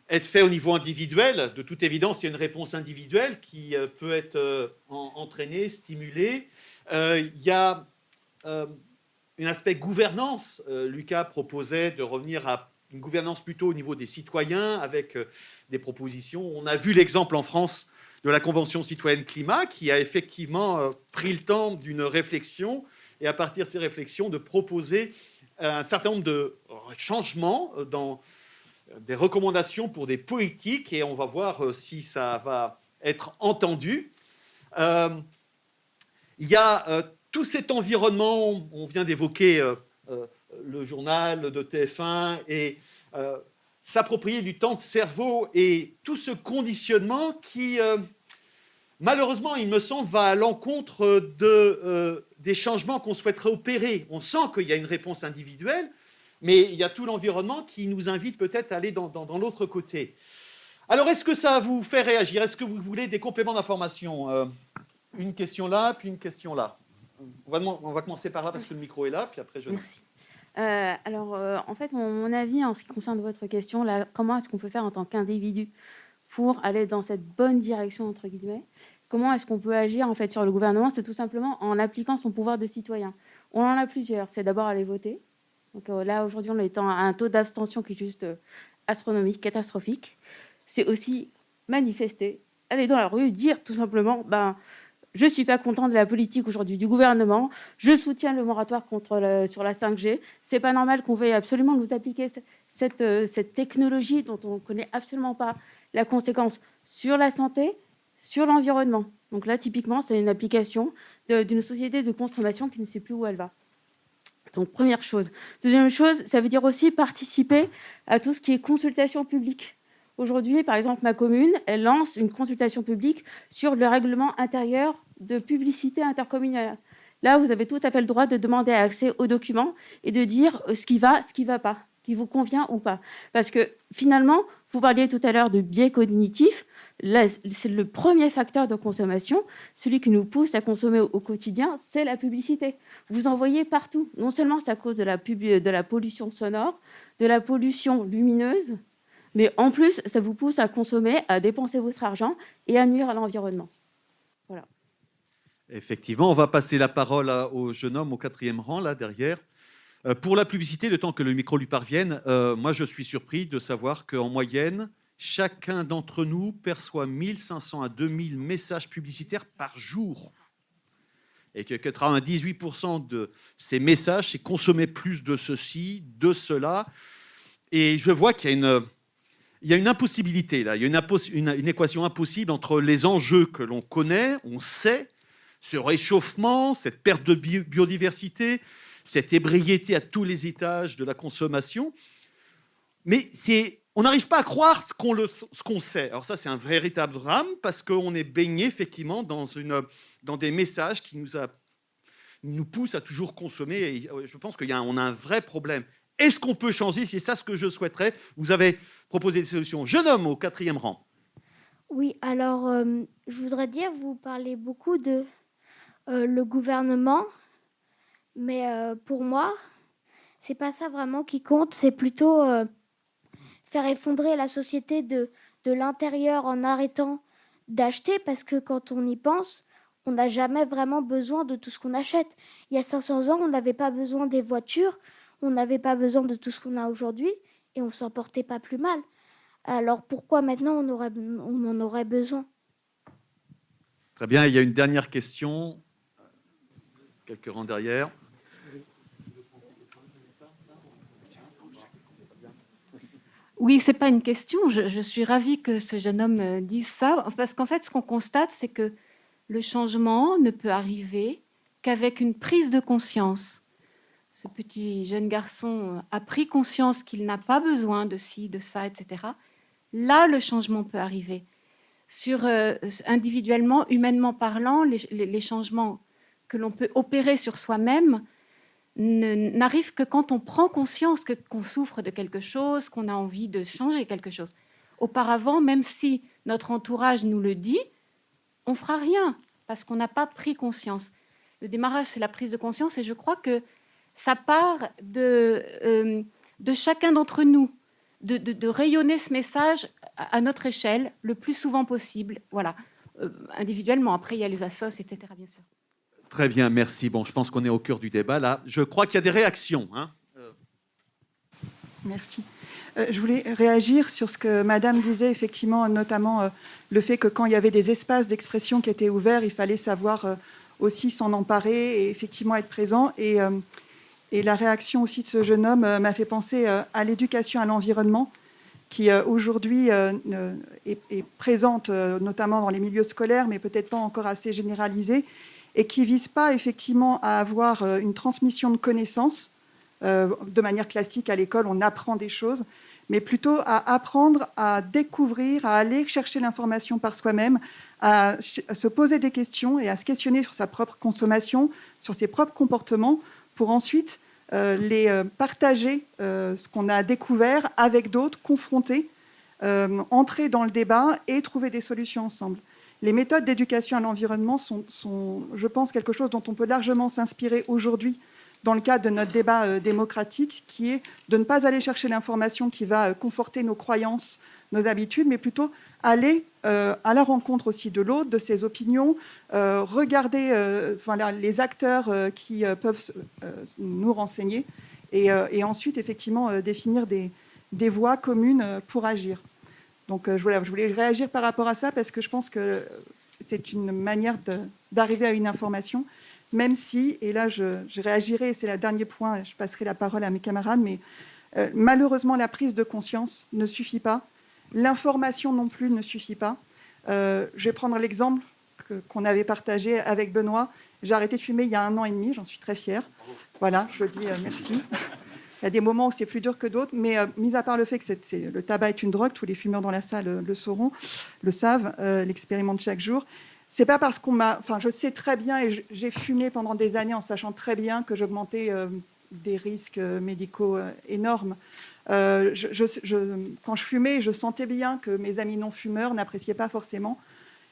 être fait au niveau individuel ? De toute évidence, il y a une réponse individuelle qui peut être entraînée, stimulée. Il y a un aspect gouvernance. Lucas proposait de revenir à une gouvernance plutôt au niveau des citoyens avec des propositions. On a vu l'exemple en France de la Convention citoyenne climat, qui a effectivement pris le temps d'une réflexion, et à partir de ces réflexions, de proposer un certain nombre de changements dans des recommandations pour des politiques, et on va voir si ça va être entendu. Il y a tout cet environnement, on vient d'évoquer le journal de TF1, et s'approprier du temps de cerveau, et tout ce conditionnement qui, malheureusement, il me semble, va à l'encontre des changements qu'on souhaiterait opérer. On sent qu'il y a une réponse individuelle, mais il y a tout l'environnement qui nous invite peut-être à aller dans l'autre côté. Alors, est-ce que ça vous fait réagir? Est-ce que vous voulez des compléments d'information? Une question là, puis une question là. On va commencer par là parce que le micro est là, puis après je... Merci. En fait, mon avis en ce qui concerne votre question, là, comment est-ce qu'on peut faire en tant qu'individu pour aller dans cette bonne direction, entre guillemets? Comment est-ce qu'on peut agir en fait sur le gouvernement? C'est tout simplement en appliquant son pouvoir de citoyen. On en a plusieurs. C'est d'abord aller voter. Donc là, aujourd'hui, on est à un taux d'abstention qui est juste astronomique, catastrophique. C'est aussi manifester, aller dans la rue, dire tout simplement, je ne suis pas content de la politique aujourd'hui du gouvernement, je soutiens le moratoire sur la 5G. Ce n'est pas normal qu'on veuille absolument nous appliquer cette technologie dont on ne connaît absolument pas la conséquence sur la santé, sur l'environnement. Donc là, typiquement, c'est une application d'une société de consommation qui ne sait plus où elle va. Donc, première chose. Deuxième chose, ça veut dire aussi participer à tout ce qui est consultation publique. Aujourd'hui, par exemple, ma commune, elle lance une consultation publique sur le règlement intérieur de publicité intercommunale. Là, vous avez tout à fait le droit de demander accès aux documents et de dire ce qui va pas, qui vous convient ou pas. Parce que finalement, vous parliez tout à l'heure de biais cognitifs. Là, c'est le premier facteur de consommation. Celui qui nous pousse à consommer au quotidien, c'est la publicité. Vous en voyez partout. Non seulement c'est à cause de la pollution sonore, de la pollution lumineuse, mais en plus, ça vous pousse à consommer, à dépenser votre argent et à nuire à l'environnement. Voilà. Effectivement, on va passer la parole au jeune homme au 4e rang, là, derrière. Pour la publicité, le temps que le micro lui parvienne, moi, je suis surpris de savoir qu'en moyenne, chacun d'entre nous perçoit 1500 à 2000 messages publicitaires par jour. Et que 98% de ces messages, c'est consommer plus de ceci, de cela. Et je vois qu'il y a une impossibilité, là. Il y a une équation impossible entre les enjeux que l'on connaît, on sait, ce réchauffement, cette perte de biodiversité, cette ébriété à tous les étages de la consommation. Mais on n'arrive pas à croire ce qu'on sait. Alors ça, c'est un véritable drame parce qu'on est baigné effectivement dans des messages qui nous poussent à toujours consommer. Et je pense qu'on a un vrai problème. Est-ce qu'on peut changer? C'est ça ce que je souhaiterais. Vous avez proposé des solutions. Jeune homme au 4e rang. Oui, alors je voudrais dire, vous parlez beaucoup de le gouvernement, mais pour moi, c'est pas ça vraiment qui compte, c'est plutôt faire effondrer la société de l'intérieur en arrêtant d'acheter, parce que quand on y pense, on n'a jamais vraiment besoin de tout ce qu'on achète. Il y a 500 ans, on n'avait pas besoin des voitures, on n'avait pas besoin de tout ce qu'on a aujourd'hui, et on s'en portait pas plus mal. Alors pourquoi maintenant on en aurait besoin? Très bien, il y a une dernière question. Quelques rangs derrière. Oui, c'est pas une question. Je suis ravie que ce jeune homme dise ça, parce qu'en fait, ce qu'on constate, c'est que le changement ne peut arriver qu'avec une prise de conscience. Ce petit jeune garçon a pris conscience qu'il n'a pas besoin de ci, de ça, etc. Là, le changement peut arriver. Individuellement, humainement parlant, les changements que l'on peut opérer sur soi-même n'arrivent que quand on prend conscience qu'on souffre de quelque chose, qu'on a envie de changer quelque chose. Auparavant, même si notre entourage nous le dit, on ne fera rien parce qu'on n'a pas pris conscience. Le démarrage, c'est la prise de conscience, et je crois que ça part de chacun d'entre nous, de rayonner ce message à notre échelle le plus souvent possible. Voilà, individuellement. Après, il y a les assos, etc., bien sûr. Très bien, merci. Bon, je pense qu'on est au cœur du débat, là. Je crois qu'il y a des réactions. Merci. Je voulais réagir sur ce que Madame disait, effectivement, notamment le fait que quand il y avait des espaces d'expression qui étaient ouverts, il fallait savoir aussi s'en emparer et effectivement être présent. Et la réaction aussi de ce jeune homme m'a fait penser à l'éducation à l'environnement, qui aujourd'hui est présente notamment dans les milieux scolaires, mais peut-être pas encore assez généralisée, et qui ne vise pas effectivement à avoir une transmission de connaissances. De manière classique, à l'école, on apprend des choses, mais plutôt à apprendre à découvrir, à aller chercher l'information par soi-même, à se poser des questions et à se questionner sur sa propre consommation, sur ses propres comportements, pour ensuite les partager, ce qu'on a découvert avec d'autres, confronter, entrer dans le débat et trouver des solutions ensemble. Les méthodes d'éducation à l'environnement sont, je pense, quelque chose dont on peut largement s'inspirer aujourd'hui dans le cadre de notre débat démocratique, qui est de ne pas aller chercher l'information qui va conforter nos croyances, nos habitudes, mais plutôt aller à la rencontre aussi de l'autre, de ses opinions, regarder les acteurs qui peuvent nous renseigner et ensuite effectivement définir des voies communes pour agir. Donc je voulais réagir par rapport à ça parce que je pense que c'est une manière d'arriver à une information, même si, et là je réagirai, c'est le dernier point, je passerai la parole à mes camarades, mais malheureusement la prise de conscience ne suffit pas, l'information non plus ne suffit pas. Je vais prendre l'exemple qu'on avait partagé avec Benoît. J'ai arrêté de fumer il y a 1 an et demi, j'en suis très fière. Voilà, je le dis merci. Il y a des moments où c'est plus dur que d'autres, mais mis à part le fait que le tabac est une drogue, tous les fumeurs dans la salle le sauront, le savent, l'expérimentent chaque jour. C'est pas parce je sais très bien, et j'ai fumé pendant des années en sachant très bien que j'augmentais des risques médicaux énormes. Quand je fumais, je sentais bien que mes amis non-fumeurs n'appréciaient pas forcément.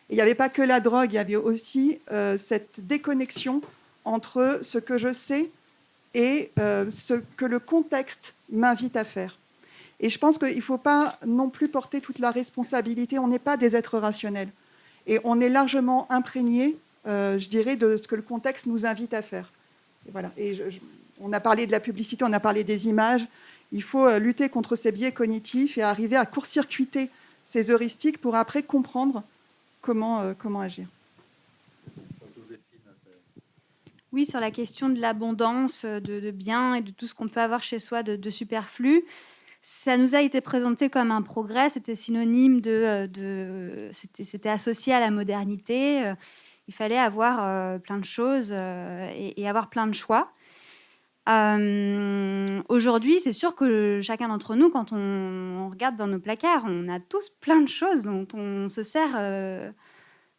Et il n'y avait pas que la drogue, il y avait aussi cette déconnexion entre ce que je sais et ce que le contexte m'invite à faire. Et je pense qu'il ne faut pas non plus porter toute la responsabilité. On n'est pas des êtres rationnels. Et on est largement imprégné, je dirais, de ce que le contexte nous invite à faire. Et voilà. Et on a parlé de la publicité, on a parlé des images. Il faut lutter contre ces biais cognitifs et arriver à court-circuiter ces heuristiques pour après comprendre comment agir. Oui, sur la question de l'abondance de biens et de tout ce qu'on peut avoir chez soi de superflu, ça nous a été présenté comme un progrès, c'était synonyme c'était associé à la modernité. Il fallait avoir plein de choses et avoir plein de choix. Aujourd'hui, c'est sûr que chacun d'entre nous, quand on regarde dans nos placards, on a tous plein de choses dont on se sert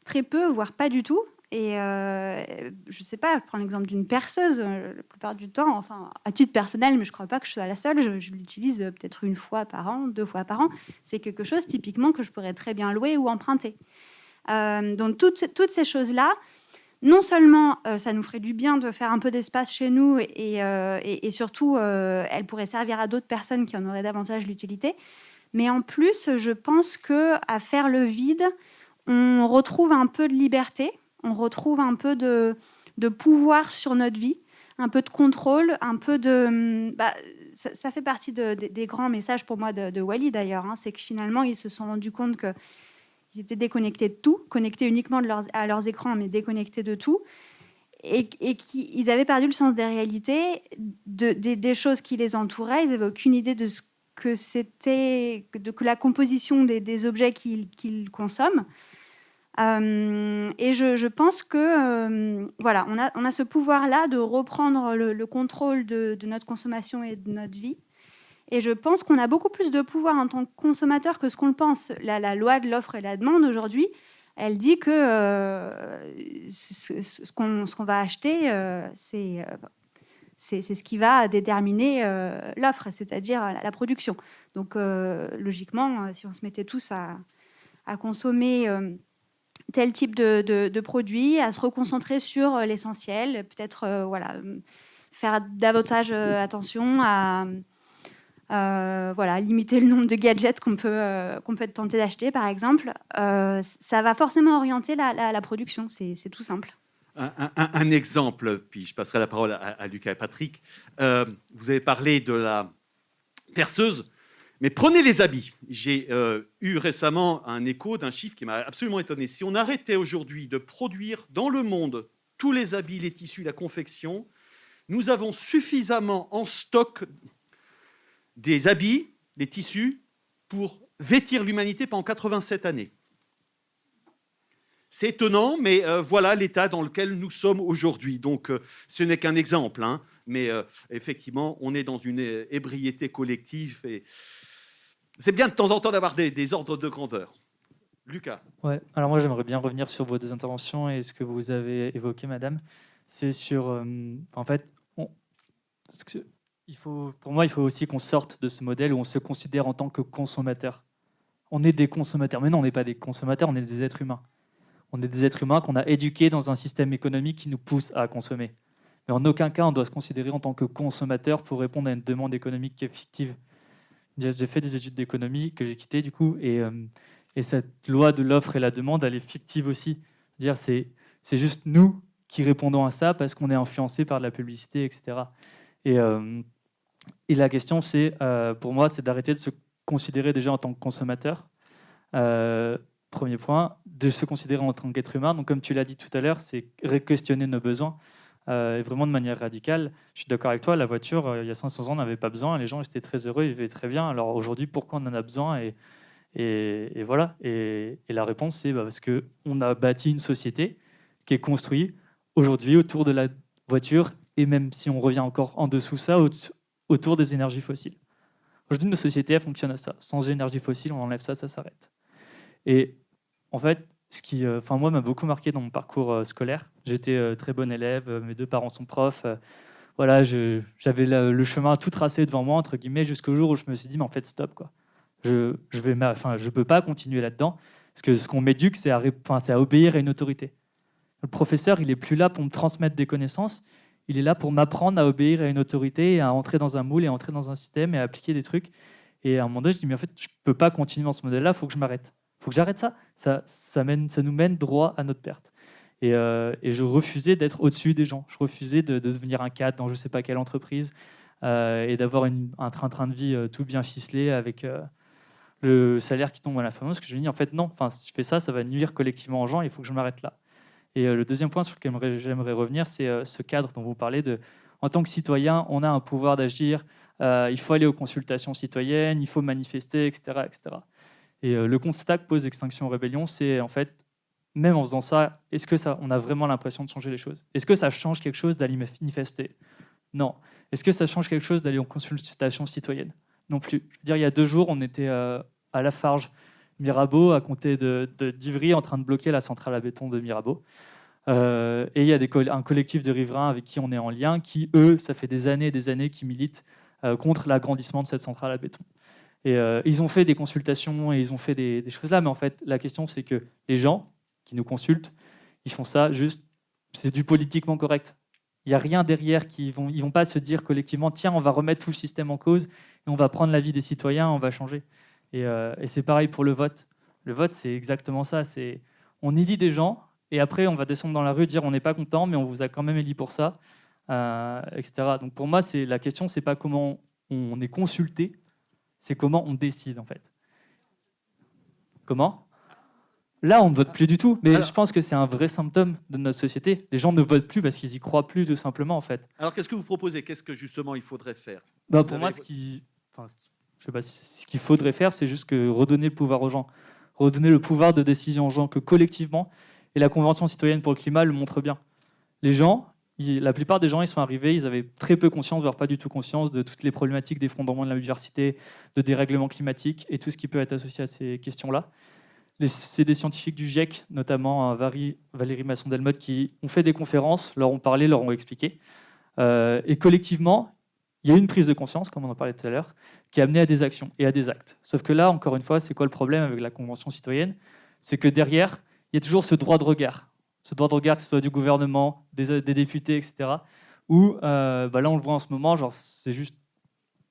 très peu, voire pas du tout. Et je sais pas, je prends l'exemple d'une perceuse. La plupart du temps, enfin, à titre personnel, mais je crois pas que je sois la seule, je l'utilise peut-être 1 fois par an, 2 fois par an. C'est quelque chose typiquement que je pourrais très bien louer ou emprunter. Donc toutes ces choses-là, non seulement ça nous ferait du bien de faire un peu d'espace chez nous et surtout, elles pourraient servir à d'autres personnes qui en auraient davantage l'utilité. Mais en plus, je pense qu'à faire le vide, on retrouve un peu de liberté. On retrouve un peu de pouvoir sur notre vie, un peu de contrôle, un peu de... ça fait partie des grands messages pour moi de Wally d'ailleurs. C'est que finalement, ils se sont rendus compte qu'ils étaient déconnectés de tout, connectés uniquement à leurs écrans, mais déconnectés de tout. Et qu'ils avaient perdu le sens des réalités, des choses qui les entouraient. Ils n'avaient aucune idée de ce que c'était, que la composition des objets qu'ils consomment. Et je pense que voilà, on a ce pouvoir-là de reprendre le contrôle de notre consommation et de notre vie. Et je pense qu'on a beaucoup plus de pouvoir en tant que consommateur que ce qu'on le pense. La loi de l'offre et la demande aujourd'hui, elle dit que ce qu'on va acheter, c'est ce qui va déterminer l'offre, c'est-à-dire la production. Donc logiquement, si on se mettait tous à consommer tel type de produit, à se reconcentrer sur l'essentiel, peut-être faire davantage attention à limiter le nombre de gadgets qu'on peut être tenté d'acheter, par exemple. Ça va forcément orienter la production, c'est tout simple. Un exemple, puis je passerai la parole à Lucas et Patrick. Vous avez parlé de perceuse. Mais prenez les habits. J'ai eu récemment un écho d'un chiffre qui m'a absolument étonné. Si on arrêtait aujourd'hui de produire dans le monde tous les habits, les tissus, la confection, nous avons suffisamment en stock des habits, des tissus, pour vêtir l'humanité pendant 87 années. C'est étonnant, mais voilà l'état dans lequel nous sommes aujourd'hui. Donc, ce n'est qu'un exemple, hein, mais effectivement, on est dans une ébriété collective et c'est bien de temps en temps d'avoir des ordres de grandeur. Lucas. Ouais. Alors moi, j'aimerais bien revenir sur vos deux interventions et ce que vous avez évoqué, madame. C'est sur, en fait, pour moi, il faut aussi qu'on sorte de ce modèle où on se considère en tant que consommateur. On est des consommateurs, mais non, on n'est pas des consommateurs, on est des êtres humains. On est des êtres humains qu'on a éduqués dans un système économique qui nous pousse à consommer. Mais en aucun cas, on doit se considérer en tant que consommateur pour répondre à une demande économique qui est fictive. J'ai fait des études d'économie que j'ai quittées, du coup, et cette loi de l'offre et la demande, elle est fictive aussi. C'est juste nous qui répondons à ça parce qu'on est influencé par de la publicité, etc. Et la question, pour moi, c'est d'arrêter de se considérer déjà en tant que consommateur. Premier point, de se considérer en tant qu'être humain. Donc, comme tu l'as dit tout à l'heure, c'est questionner nos besoins. Et vraiment de manière radicale. Je suis d'accord avec toi, la voiture, il y a 500 ans, on n'avait pas besoin, les gens étaient très heureux, ils vivaient très bien. Alors aujourd'hui, pourquoi on en a besoin et voilà. Et la réponse, c'est parce qu'on a bâti une société qui est construite aujourd'hui autour de la voiture, et même si on revient encore en dessous ça, autour des énergies fossiles. Aujourd'hui, nos sociétés, elles fonctionnent à ça. Sans énergie fossile, on enlève ça, ça s'arrête. Et en fait, ce qui, moi, m'a beaucoup marqué dans mon parcours scolaire. J'étais très bon élève, mes deux parents sont profs. Voilà, j'avais le chemin tout tracé devant moi, entre guillemets, jusqu'au jour où je me suis dit, mais en fait, stop, quoi. Je peux pas continuer là-dedans, parce que ce qu'on m'éduque, c'est à obéir à une autorité. Le professeur, il est plus là pour me transmettre des connaissances, il est là pour m'apprendre à obéir à une autorité, à entrer dans un moule, et à entrer dans un système, et à appliquer des trucs. Et à un moment donné, je dis, mais en fait, je peux pas continuer dans ce modèle-là, il faut que je m'arrête. Il faut que j'arrête ça. Ça nous mène droit à notre perte. Et je refusais d'être au-dessus des gens. Je refusais de devenir un cadre dans je ne sais pas quelle entreprise et d'avoir un train-train de vie tout bien ficelé avec le salaire qui tombe à la fin. Parce que je me dis, en fait, non, si je fais ça, ça va nuire collectivement aux gens, il faut que je m'arrête là. Et le deuxième point sur lequel j'aimerais revenir, c'est ce cadre dont vous parlez. En tant que citoyen, on a un pouvoir d'agir, il faut aller aux consultations citoyennes, il faut manifester, etc. etc. Et le constat que pose Extinction Rébellion, c'est en fait, même en faisant ça, est-ce que on a vraiment l'impression de changer les choses? Est-ce que ça change quelque chose d'aller manifester? Non. Est-ce que ça change quelque chose d'aller en consultation citoyenne? Non plus. Je veux dire, il y a 2 jours, on était à Lafarge, Mirabeau, à côté d'Ivry, en train de bloquer la centrale à béton de Mirabeau. Et il y a un collectif de riverains avec qui on est en lien, qui, eux, ça fait des années et des années, qui militent contre l'agrandissement de cette centrale à béton. Et ils ont fait des consultations et ils ont fait des choses là, mais en fait, la question, c'est que les gens qui nous consultent, ils font ça juste, c'est du politiquement correct. Il n'y a rien derrière ils vont pas se dire collectivement, tiens, on va remettre tout le système en cause et on va prendre l'avis des citoyens, on va changer. Et c'est pareil pour le vote. Le vote, c'est exactement ça. On élit des gens et après, on va descendre dans la rue dire on n'est pas content, mais on vous a quand même élu pour ça, etc. Donc pour moi, la question, c'est pas comment on est consulté, c'est comment on décide, en fait. Comment? Là, on ne vote plus du tout, mais je pense que c'est un vrai symptôme de notre société. Les gens ne votent plus parce qu'ils n'y croient plus, tout simplement, en fait. Alors, qu'est-ce que vous proposez? Qu'est-ce que, justement, il faudrait faire? Pour moi, ce qu'il faudrait faire, c'est juste redonner le pouvoir aux gens, redonner le pouvoir de décision aux gens, que collectivement, et la Convention citoyenne pour le climat le montre bien. Les gens, la plupart des gens, ils sont arrivés, ils avaient très peu conscience, voire pas du tout conscience de toutes les problématiques d'effondrement de la biodiversité, de dérèglement climatique et tout ce qui peut être associé à ces questions-là. C'est des scientifiques du GIEC, notamment Valérie Masson-Delmotte, qui ont fait des conférences, leur ont parlé, leur ont expliqué. Et collectivement, il y a eu une prise de conscience, comme on en parlait tout à l'heure, qui a amené à des actions et à des actes. Sauf que là, encore une fois, c'est quoi le problème avec la Convention citoyenne? C'est que derrière, il y a toujours ce droit de regard. Ce droit de regard, que ce soit du gouvernement, des députés, etc. Où, là, on le voit en ce moment, c'est juste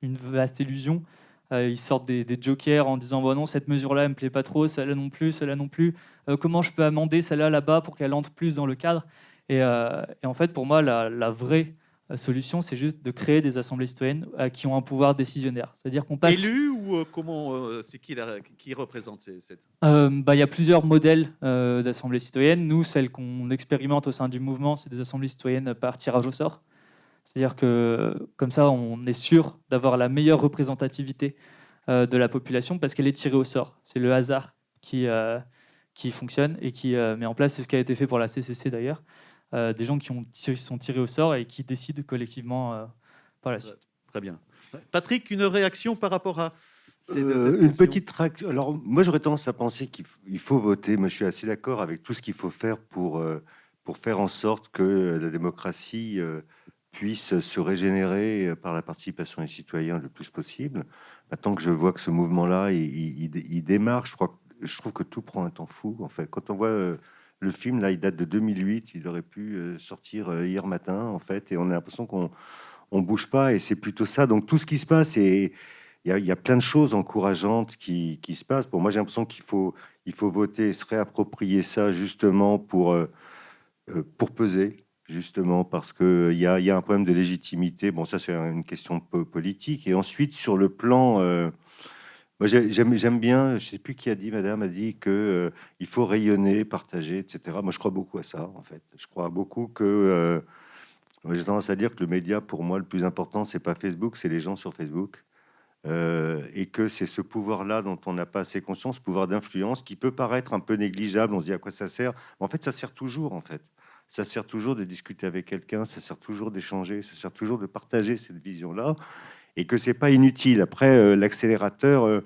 une vaste illusion. Ils sortent des jokers en disant bah non, cette mesure-là, elle me plaît pas trop, celle-là non plus, celle-là non plus. Comment je peux amender celle-là là-bas pour qu'elle entre plus dans le cadre? Et en fait, pour moi, la vraie La solution, c'est juste de créer des assemblées citoyennes qui ont un pouvoir décisionnaire. C'est-à-dire qu'on passe... Élu ou c'est qui représente cette... Il y a plusieurs modèles d'assemblées citoyennes. Nous, celle qu'on expérimente au sein du mouvement, c'est des assemblées citoyennes par tirage au sort. C'est-à-dire que comme ça, on est sûr d'avoir la meilleure représentativité de la population parce qu'elle est tirée au sort. C'est le hasard qui fonctionne et qui met en place, c'est ce qui a été fait pour la CCC d'ailleurs, des gens qui sont tirés au sort et qui décident collectivement par la suite. Très bien. Patrick, une réaction par rapport à une petite réaction. Alors, moi, j'aurais tendance à penser qu'il faut voter. Moi, je suis assez d'accord avec tout ce qu'il faut faire pour faire en sorte que la démocratie puisse se régénérer par la participation des citoyens le plus possible. Maintenant que je vois que ce mouvement-là, il démarre, je trouve que tout prend un temps fou. En fait, quand on voit le film, là, il date de 2008, il aurait pu sortir hier matin, en fait, et on a l'impression qu'on bouge pas, et c'est plutôt ça. Donc tout ce qui se passe, et il y a plein de choses encourageantes qui se passent. Pour moi, j'ai l'impression qu'il faut voter, se réapproprier ça justement pour peser. Justement, parce qu'il y a un problème de légitimité. Bon, ça, c'est une question politique. Et ensuite, sur le plan... moi, j'aime bien, je ne sais plus qui a dit, madame a dit qu'il faut rayonner, partager, etc. Moi, je crois beaucoup à ça, en fait. Je crois beaucoup que... j'ai tendance à dire que le média, pour moi, le plus important, c'est pas Facebook, c'est les gens sur Facebook. Et que c'est ce pouvoir-là dont on n'a pas assez conscience, ce pouvoir d'influence, qui peut paraître un peu négligeable. On se dit à quoi ça sert. Mais en fait, ça sert toujours, en fait. Ça sert toujours de discuter avec quelqu'un, ça sert toujours d'échanger, ça sert toujours de partager cette vision-là, et que c'est pas inutile. Après, l'accélérateur,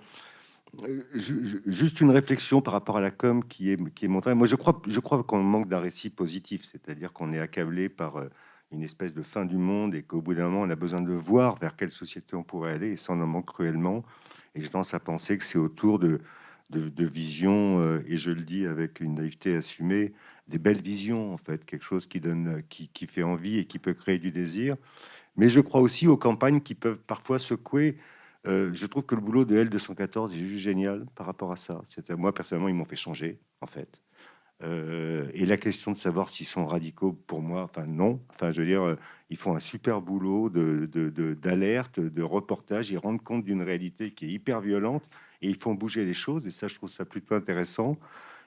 juste une réflexion par rapport à la com qui est montrée. Moi, je crois qu'on manque d'un récit positif, c'est-à-dire qu'on est accablé par une espèce de fin du monde et qu'au bout d'un moment, on a besoin de voir vers quelle société on pourrait aller, et ça, on en manque cruellement. Et j'ai tendance à penser que c'est autour de visions, et je le dis avec une naïveté assumée, des belles visions, en fait, quelque chose qui fait envie et qui peut créer du désir. Mais je crois aussi aux campagnes qui peuvent parfois secouer. Je trouve que le boulot de L214 est juste génial par rapport à ça. Moi, personnellement, ils m'ont fait changer, en fait. Et la question de savoir s'ils sont radicaux, pour moi, enfin non. Enfin, je veux dire, ils font un super boulot d'alerte, de reportage. Ils rendent compte d'une réalité qui est hyper violente et ils font bouger les choses. Et ça, je trouve ça plutôt intéressant.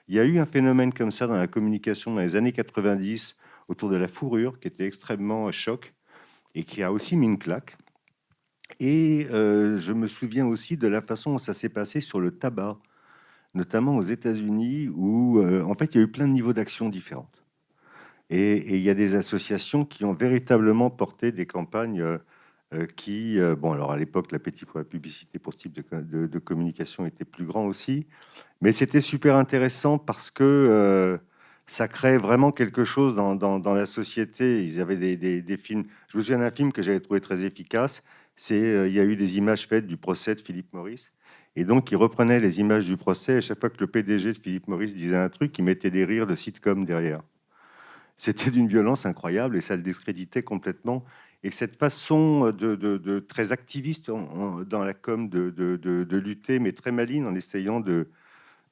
Il y a eu un phénomène comme ça dans la communication dans les années 90 autour de la fourrure qui était extrêmement choc et qui a aussi mis une claque. Et je me souviens aussi de la façon dont ça s'est passé sur le tabac, notamment aux États-Unis, où en fait il y a eu plein de niveaux d'action différentes. Et il y a des associations qui ont véritablement porté des campagnes bon, alors à l'époque, l'appétit pour la publicité pour ce type de communication était plus grand aussi, mais c'était super intéressant parce que ça crée vraiment quelque chose dans la société. Ils avaient des films. Je me souviens d'un film que j'avais trouvé très efficace. Il y a eu des images faites du procès de Philip Morris. Et donc, ils reprenaient les images du procès. À chaque fois que le PDG de Philip Morris disait un truc, ils mettaient des rires de sitcom derrière. C'était d'une violence incroyable et ça le discréditait complètement. Et cette façon de très activiste dans la com de lutter, mais très maligne, en essayant de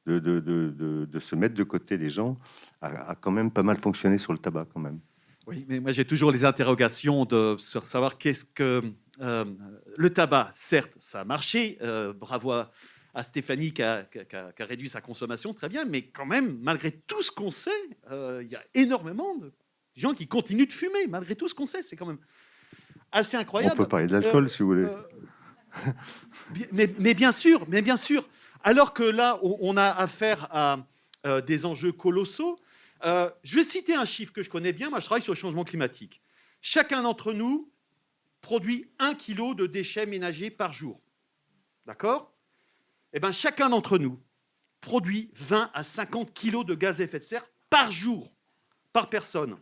se mettre de côté les gens, a quand même pas mal fonctionné sur le tabac, quand même. Oui, mais moi j'ai toujours les interrogations sur savoir qu'est-ce que le tabac. Certes, ça a marché. Bravo à Stéphanie qui a réduit sa consommation, très bien. Mais quand même, malgré tout ce qu'on sait, il y a énormément de gens qui continuent de fumer. Malgré tout ce qu'on sait, c'est quand même assez incroyable. On peut parler de l'alcool si vous voulez. Mais bien sûr. Alors que là, on a affaire à des enjeux colossaux. Je vais citer un chiffre que je connais bien. Moi, je travaille sur le changement climatique. Chacun d'entre nous produit 1 kg de déchets ménagers par jour. D'accord ? Eh bien, chacun d'entre nous produit 20 à 50 kg de gaz à effet de serre par jour, par personne.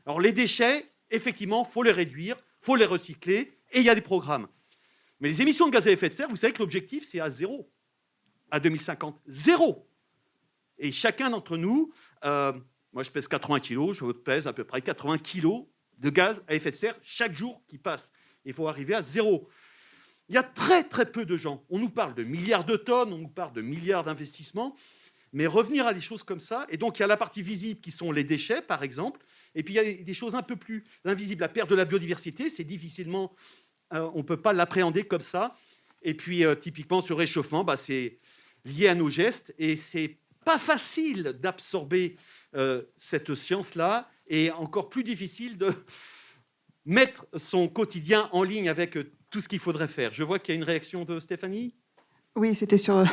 Alors, les déchets, effectivement, il faut les réduire, il faut les recycler, et il y a des programmes. Mais les émissions de gaz à effet de serre, vous savez que l'objectif, c'est à zéro. À 2050, zéro. Et chacun d'entre nous, moi je pèse 80 kg, je pèse à peu près 80 kg de gaz à effet de serre chaque jour qui passe. Il faut arriver à zéro. Il y a très très peu de gens. On nous parle de milliards de tonnes, on nous parle de milliards d'investissements, mais revenir à des choses comme ça, et donc il y a la partie visible qui sont les déchets, par exemple, Et puis, il y a des choses un peu plus invisibles. La perte de la biodiversité, c'est difficilement... on ne peut pas l'appréhender comme ça. Et puis, typiquement, ce réchauffement, c'est lié à nos gestes. Et c'est pas facile d'absorber cette science-là. Et encore plus difficile de mettre son quotidien en ligne avec tout ce qu'il faudrait faire. Je vois qu'il y a une réaction de Stéphanie. Oui, c'était sur...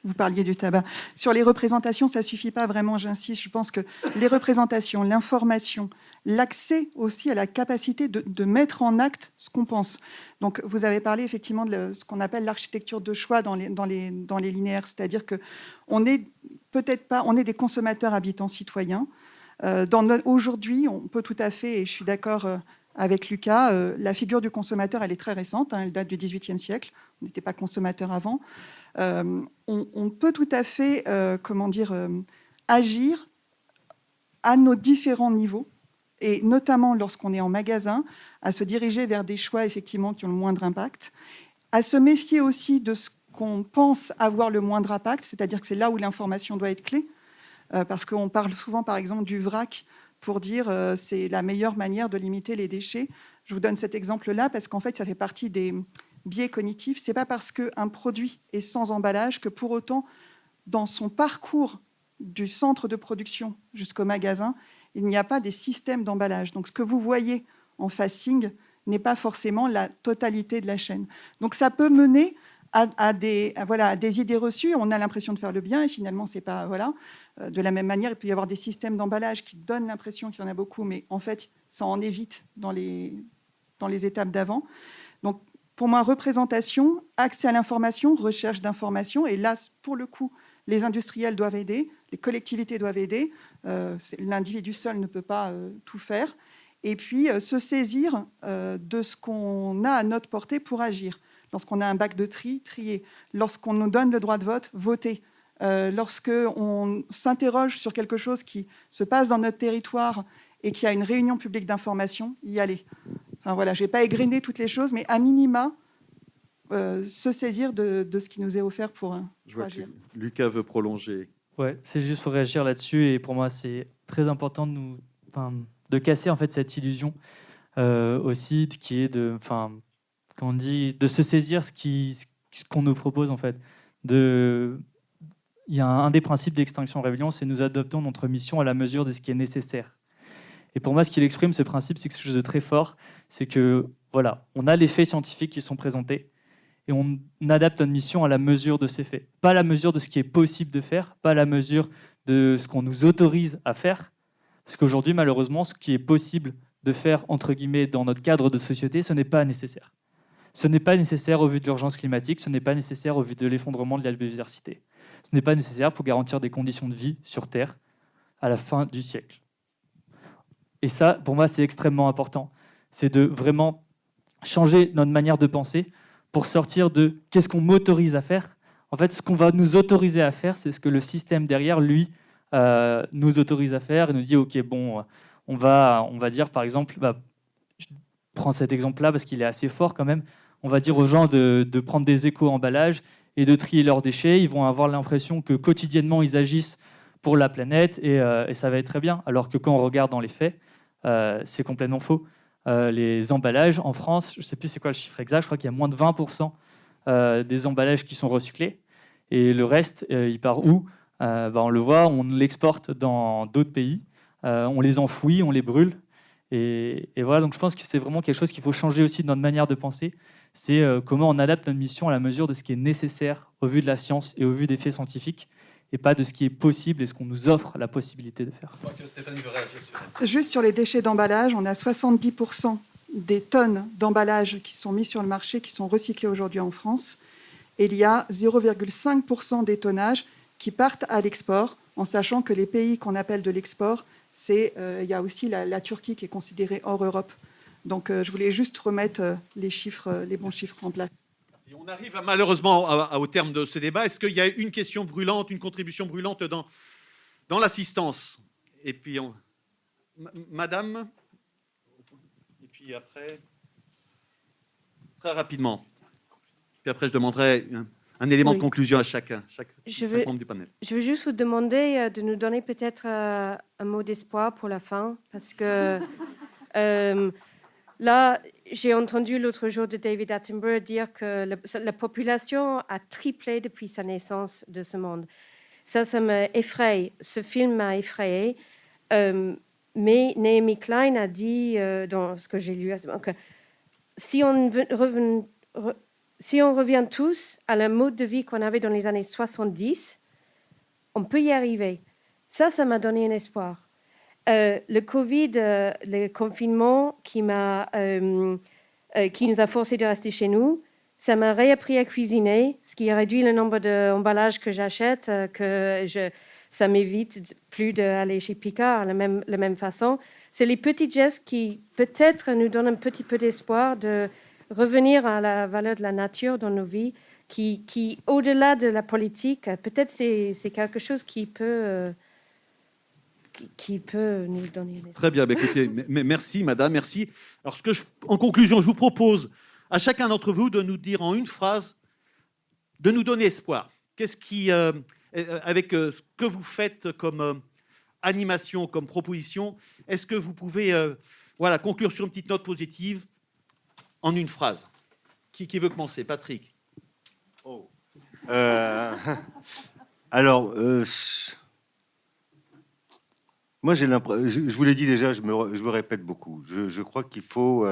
Vous parliez du tabac. Sur les représentations, ça ne suffit pas vraiment, j'insiste. Je pense que les représentations, l'information, l'accès aussi à la capacité de mettre en acte ce qu'on pense. Donc, vous avez parlé effectivement de ce qu'on appelle l'architecture de choix dans les linéaires, c'est-à-dire qu'on est peut-être pas, on est des consommateurs habitants citoyens. Aujourd'hui, on peut tout à fait, et je suis d'accord avec Lucas, la figure du consommateur, elle est très récente, elle date du XVIIIe siècle. On n'était pas consommateur avant. On peut tout à fait, agir à nos différents niveaux, et notamment lorsqu'on est en magasin, à se diriger vers des choix effectivement qui ont le moindre impact, à se méfier aussi de ce qu'on pense avoir le moindre impact, c'est-à-dire que c'est là où l'information doit être clé, parce qu'on parle souvent par exemple du vrac pour dire c'est la meilleure manière de limiter les déchets. Je vous donne cet exemple-là parce qu'en fait ça fait partie des biais cognitifs. C'est pas parce qu'un produit est sans emballage que pour autant, dans son parcours du centre de production jusqu'au magasin, il n'y a pas des systèmes d'emballage. Donc ce que vous voyez en facing n'est pas forcément la totalité de la chaîne. Donc ça peut mener à des idées reçues. On a l'impression de faire le bien et finalement c'est pas de la même manière. Il peut y avoir des systèmes d'emballage qui donnent l'impression qu'il y en a beaucoup, mais en fait ça en évite dans les étapes d'avant. Donc pour moi, représentation, accès à l'information, recherche d'information. Et là, pour le coup, les industriels doivent aider, les collectivités doivent aider. L'individu seul ne peut pas tout faire. Et puis, se saisir de ce qu'on a à notre portée pour agir. Lorsqu'on a un bac de tri, trier. Lorsqu'on nous donne le droit de vote, voter. Lorsqu'on s'interroge sur quelque chose qui se passe dans notre territoire et qu'il y a une réunion publique d'information, y aller. Enfin, voilà, je ne vais pas égrener toutes les choses, mais à minima, se saisir de ce qui nous est offert pour agir. Lucas veut prolonger. Ouais, c'est juste pour réagir là-dessus. Et pour moi, c'est très important de casser en fait, cette illusion aussi, qui est de se saisir ce qu'on nous propose. En fait. Il y a un des principes d'Extinction Rebellion, c'est nous adoptons notre mission à la mesure de ce qui est nécessaire. Et pour moi, ce qu'il exprime, ce principe, c'est quelque chose de très fort. C'est que, voilà, on a les faits scientifiques qui sont présentés et on adapte notre mission à la mesure de ces faits. Pas à la mesure de ce qui est possible de faire, pas à la mesure de ce qu'on nous autorise à faire. Parce qu'aujourd'hui, malheureusement, ce qui est possible de faire, entre guillemets, dans notre cadre de société, ce n'est pas nécessaire. Ce n'est pas nécessaire au vu de l'urgence climatique, ce n'est pas nécessaire au vu de l'effondrement de la biodiversité. Ce n'est pas nécessaire pour garantir des conditions de vie sur Terre à la fin du siècle. Et ça, pour moi, c'est extrêmement important. C'est de vraiment changer notre manière de penser pour sortir de qu'est-ce qu'on m'autorise à faire. En fait, ce qu'on va nous autoriser à faire, c'est ce que le système derrière, lui, nous autorise à faire et nous dit, OK, bon, on va dire, par exemple, je prends cet exemple-là parce qu'il est assez fort quand même, on va dire aux gens de prendre des éco-emballages et de trier leurs déchets. Ils vont avoir l'impression que quotidiennement, ils agissent pour la planète et ça va être très bien. Alors que quand on regarde dans les faits, c'est complètement faux. Les emballages en France, je ne sais plus c'est quoi le chiffre exact, je crois qu'il y a moins de 20% des emballages qui sont recyclés. Et le reste, il part où on le voit, on l'exporte dans d'autres pays, on les enfouit, on les brûle. Et voilà, donc je pense que c'est vraiment quelque chose qu'il faut changer aussi de notre manière de penser. C'est comment on adapte notre mission à la mesure de ce qui est nécessaire au vu de la science et au vu des faits scientifiques, et pas de ce qui est possible et ce qu'on nous offre la possibilité de faire. Juste sur les déchets d'emballage, on a 70% des tonnes d'emballage qui sont mis sur le marché, qui sont recyclés aujourd'hui en France. Et il y a 0,5% des tonnages qui partent à l'export, en sachant que les pays qu'on appelle de l'export, il y a aussi la Turquie qui est considérée hors Europe. Donc je voulais juste remettre les bons chiffres en place. On arrive malheureusement au terme de ce débat. Est-ce qu'il y a une question brûlante, une contribution brûlante dans l'assistance? Et puis, Madame, et puis après, très rapidement. Puis après, je demanderai un élément de Oui. conclusion à chacun, chaque Je membre du panel. veux juste vous demander de nous donner peut-être un mot d'espoir pour la fin, parce que là, j'ai entendu l'autre jour de David Attenborough dire que la population a triplé depuis sa naissance de ce monde. Ça m'effraie. Ce film m'a effrayée. Mais Naomi Klein a dit, dans ce que j'ai lu, que si on revient tous à la mode de vie qu'on avait dans les années 70, on peut y arriver. Ça m'a donné un espoir. Le Covid, le confinement qui nous a forcé de rester chez nous, ça m'a réappris à cuisiner, ce qui a réduit le nombre d'emballages que j'achète, ça m'évite plus d'aller chez Picard de la même façon. C'est les petits gestes qui, peut-être, nous donnent un petit peu d'espoir de revenir à la valeur de la nature dans nos vies, qui au-delà de la politique, peut-être c'est quelque chose qui peut nous donner un espoir. Très bien, écoutez, merci madame, merci. Alors, en conclusion, je vous propose à chacun d'entre vous de nous dire en une phrase, de nous donner espoir. Qu'est-ce qui, avec ce que vous faites comme animation, comme proposition, est-ce que vous pouvez conclure sur une petite note positive en une phrase? Qui veut commencer? Patrick. Alors, moi, j'ai l'impression, je vous l'ai dit déjà, je me répète beaucoup. Je crois qu'il faut...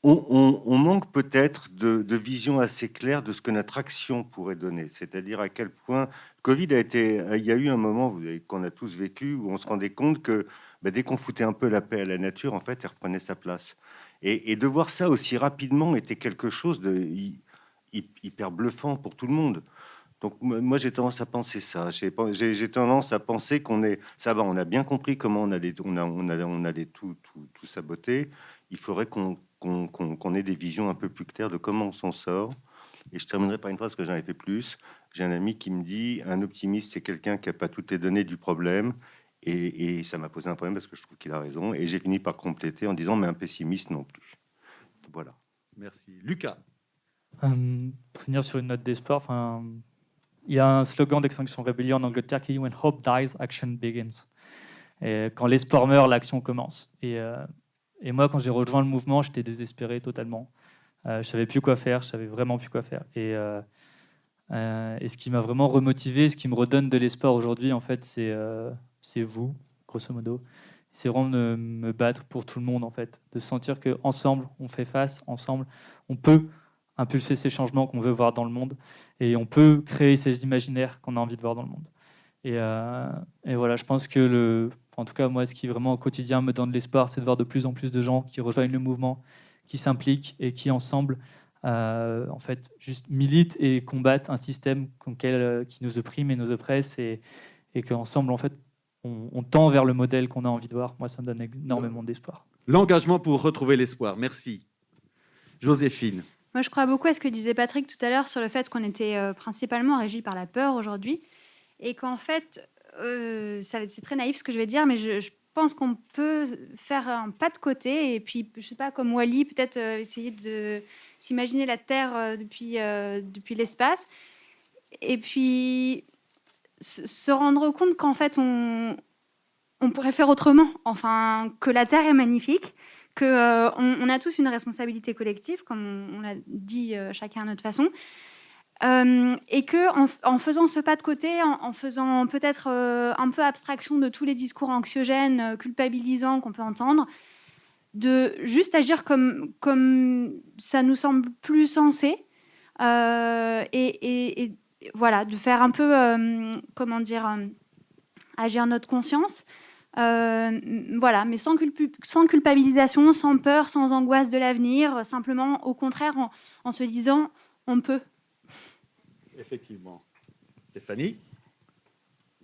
on manque peut-être de vision assez claire de ce que notre action pourrait donner. C'est-à-dire à quel point Covid il y a eu un moment qu'on a tous vécu où on se rendait compte que dès qu'on foutait un peu la paix à la nature, en fait, elle reprenait sa place. Et de voir ça aussi rapidement était quelque chose de hyper bluffant pour tout le monde. Donc moi j'ai tendance à penser ça. J'ai tendance à penser qu'on a bien compris comment on allait tout saboter. Il faudrait qu'on ait des visions un peu plus claires de comment on s'en sort. Et je terminerai par une phrase que j'en ai fait plus. J'ai un ami qui me dit un optimiste c'est quelqu'un qui n'a pas toutes les données du problème. Et ça m'a posé un problème parce que je trouve qu'il a raison. Et j'ai fini par compléter en disant mais un pessimiste non plus. Voilà. Merci. Lucas. Pour finir sur une note d'espoir, il y a un slogan d'Extinction Rebellion en Angleterre qui dit When hope dies, action begins. Et quand l'espoir meurt, l'action commence. Et moi, quand j'ai rejoint le mouvement, j'étais désespéré totalement. Je savais plus quoi faire, je savais vraiment plus quoi faire. Et ce qui m'a vraiment remotivé, ce qui me redonne de l'espoir aujourd'hui, en fait, c'est vous, grosso modo. C'est vraiment de me battre pour tout le monde, en fait, de sentir que ensemble, on fait face, ensemble, on peut impulser ces changements qu'on veut voir dans le monde, et on peut créer ces imaginaires qu'on a envie de voir dans le monde. Et voilà, je pense que en tout cas, moi, ce qui vraiment au quotidien me donne de l'espoir, c'est de voir de plus en plus de gens qui rejoignent le mouvement, qui s'impliquent et qui ensemble, en fait, juste militent et combattent un système qui nous opprime et nous oppresse, et qu'ensemble, en fait, on tend vers le modèle qu'on a envie de voir. Moi, ça me donne énormément d'espoir. L'engagement pour retrouver l'espoir. Merci. Joséphine. Moi, je crois beaucoup à ce que disait Patrick tout à l'heure sur le fait qu'on était principalement régi par la peur aujourd'hui, et qu'en fait, c'est très naïf ce que je vais dire, mais je pense qu'on peut faire un pas de côté et puis, je sais pas, comme Wall-E, peut-être essayer de s'imaginer la Terre depuis l'espace, et puis se rendre compte qu'en fait, on pourrait faire autrement, enfin, que la Terre est magnifique, qu'on a tous une responsabilité collective, comme on l'a dit chacun à notre façon, et qu'en faisant ce pas de côté, en faisant peut-être un peu abstraction de tous les discours anxiogènes, culpabilisants qu'on peut entendre, de juste agir comme ça nous semble plus sensé, et voilà, de faire un peu, agir notre conscience. Voilà, mais sans culpabilisation, sans peur, sans angoisse de l'avenir, simplement au contraire en se disant on peut. Effectivement. Stéphanie.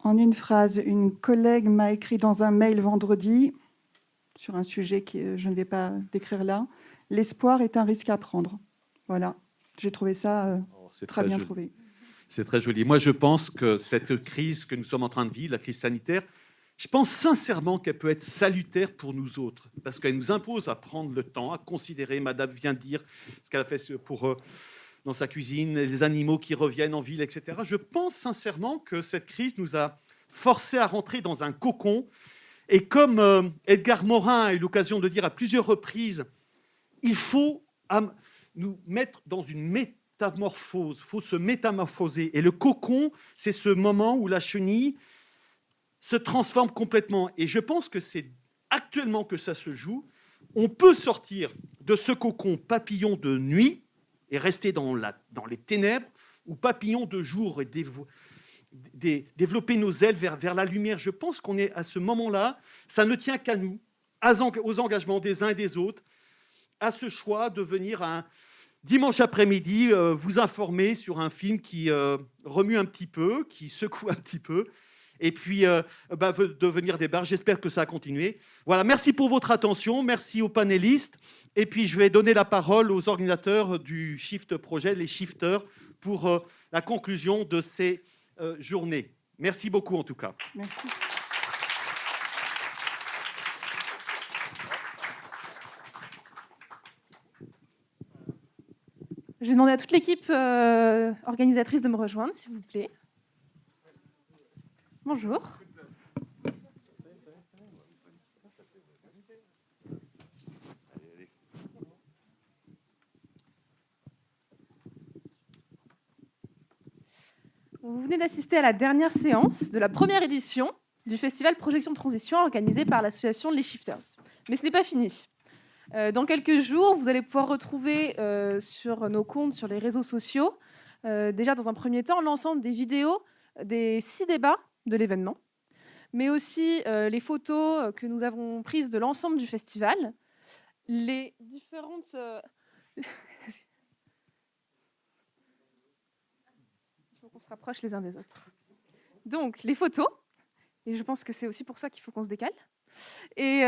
En une phrase, une collègue m'a écrit dans un mail vendredi sur un sujet que je ne vais pas décrire là. L'espoir est un risque à prendre. Voilà, j'ai trouvé ça très bien joli. trouvé. C'est très joli. Moi, je pense que cette crise que nous sommes en train de vivre, la crise sanitaire, je pense sincèrement qu'elle peut être salutaire pour nous autres, parce qu'elle nous impose à prendre le temps, à considérer. Madame vient de dire ce qu'elle a fait pour dans sa cuisine, les animaux qui reviennent en ville, etc. Je pense sincèrement que cette crise nous a forcés à rentrer dans un cocon. Et comme Edgar Morin a eu l'occasion de dire à plusieurs reprises, il faut nous mettre dans une métamorphose, il faut se métamorphoser. Et le cocon, c'est ce moment où la chenille se transforme complètement. Et je pense que c'est actuellement que ça se joue. On peut sortir de ce cocon papillon de nuit et rester dans les ténèbres, ou papillon de jour et développer nos ailes vers la lumière. Je pense qu'on est à ce moment-là. Ça ne tient qu'à nous, aux engagements des uns et des autres, à ce choix de venir un dimanche après-midi vous informer sur un film qui remue un petit peu, qui secoue un petit peu, et puis de venir débattre. J'espère que ça a continué. Voilà, merci pour votre attention, merci aux panélistes, et puis je vais donner la parole aux organisateurs du Shift Projet, les shifters, pour la conclusion de ces journées. Merci beaucoup en tout cas. Merci. Je vais demander à toute l'équipe organisatrice de me rejoindre, s'il vous plaît. Bonjour. Vous venez d'assister à la dernière séance de la première édition du festival Projection de Transition organisé par l'association Les Shifters. Mais ce n'est pas fini. Dans quelques jours, vous allez pouvoir retrouver sur nos comptes, sur les réseaux sociaux, déjà dans un premier temps, l'ensemble des vidéos des 6 débats de l'événement, mais aussi les photos que nous avons prises de l'ensemble du festival, les différentes... Il faut qu'on se rapproche les uns des autres. Donc, les photos, et je pense que c'est aussi pour ça qu'il faut qu'on se décale, et...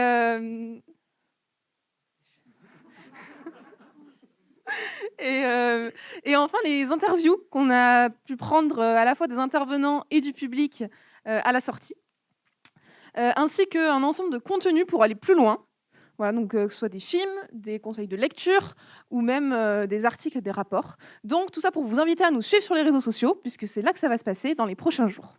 Et enfin, les interviews qu'on a pu prendre à la fois des intervenants et du public à la sortie, ainsi qu'un ensemble de contenus pour aller plus loin. Voilà, donc que ce soit des films, des conseils de lecture ou même des articles et des rapports. Donc tout ça pour vous inviter à nous suivre sur les réseaux sociaux, puisque c'est là que ça va se passer dans les prochains jours.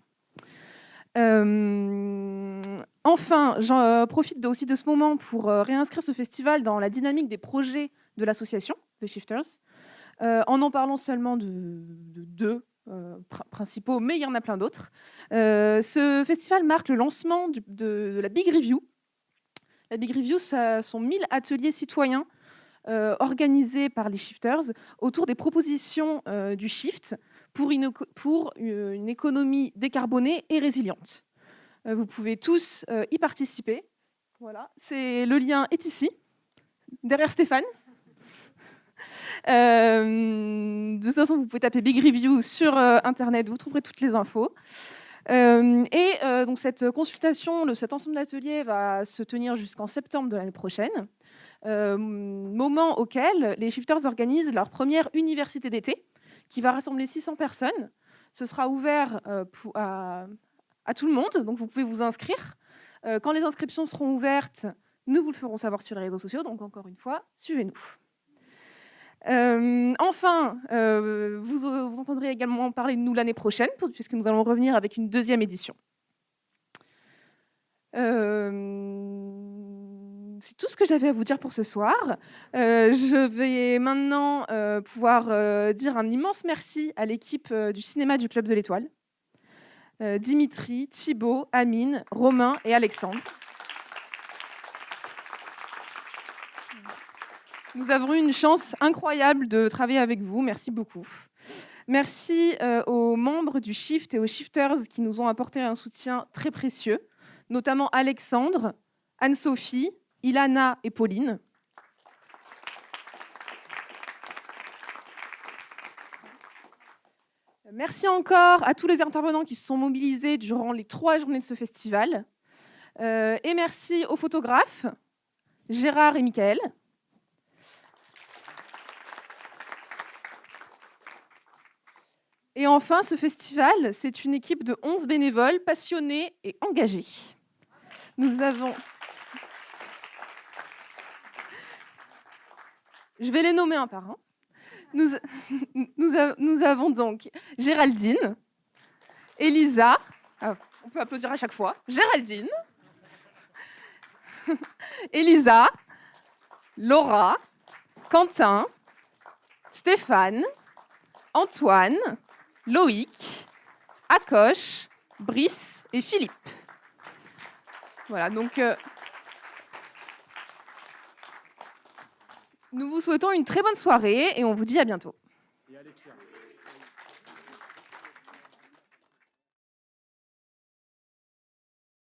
Enfin, j'en profite aussi de ce moment pour réinscrire ce festival dans la dynamique des projets de l'association, The Shifters, en parlant seulement de deux principaux, mais il y en a plein d'autres. Ce festival marque le lancement de la Big Review. La Big Review, ce sont 1000 ateliers citoyens organisés par les Shifters autour des propositions du Shift pour une économie décarbonée et résiliente. Vous pouvez tous y participer. Voilà, le lien est ici, derrière Stéphane. De toute façon, vous pouvez taper Big Review sur Internet, vous trouverez toutes les infos. Donc cette consultation, cet ensemble d'ateliers va se tenir jusqu'en septembre de l'année prochaine, moment auquel les Shifters organisent leur première université d'été, qui va rassembler 600 personnes. Ce sera ouvert à tout le monde, donc vous pouvez vous inscrire. Quand les inscriptions seront ouvertes, nous vous le ferons savoir sur les réseaux sociaux, donc encore une fois, suivez-nous. Enfin, vous entendrez également parler de nous l'année prochaine, puisque nous allons revenir avec une deuxième édition. C'est tout ce que j'avais à vous dire pour ce soir. Je vais maintenant pouvoir dire un immense merci à l'équipe du cinéma du Club de l'Étoile. Dimitri, Thibaut, Amine, Romain et Alexandre. Nous avons eu une chance incroyable de travailler avec vous. Merci beaucoup. Merci aux membres du Shift et aux Shifters qui nous ont apporté un soutien très précieux, notamment Alexandre, Anne-Sophie, Ilana et Pauline. Merci encore à tous les intervenants qui se sont mobilisés durant les 3 journées de ce festival. Et merci aux photographes, Gérard et Michael. Et enfin, ce festival, c'est une équipe de 11 bénévoles passionnés et engagés. Nous avons... Je vais les nommer un par un. Nous avons donc Géraldine, Elisa, on peut applaudir à chaque fois, Géraldine, Elisa, Laura, Quentin, Stéphane, Antoine, Loïc, Akoche, Brice et Philippe. Voilà, donc nous vous souhaitons une très bonne soirée et on vous dit à bientôt. Et Alexia.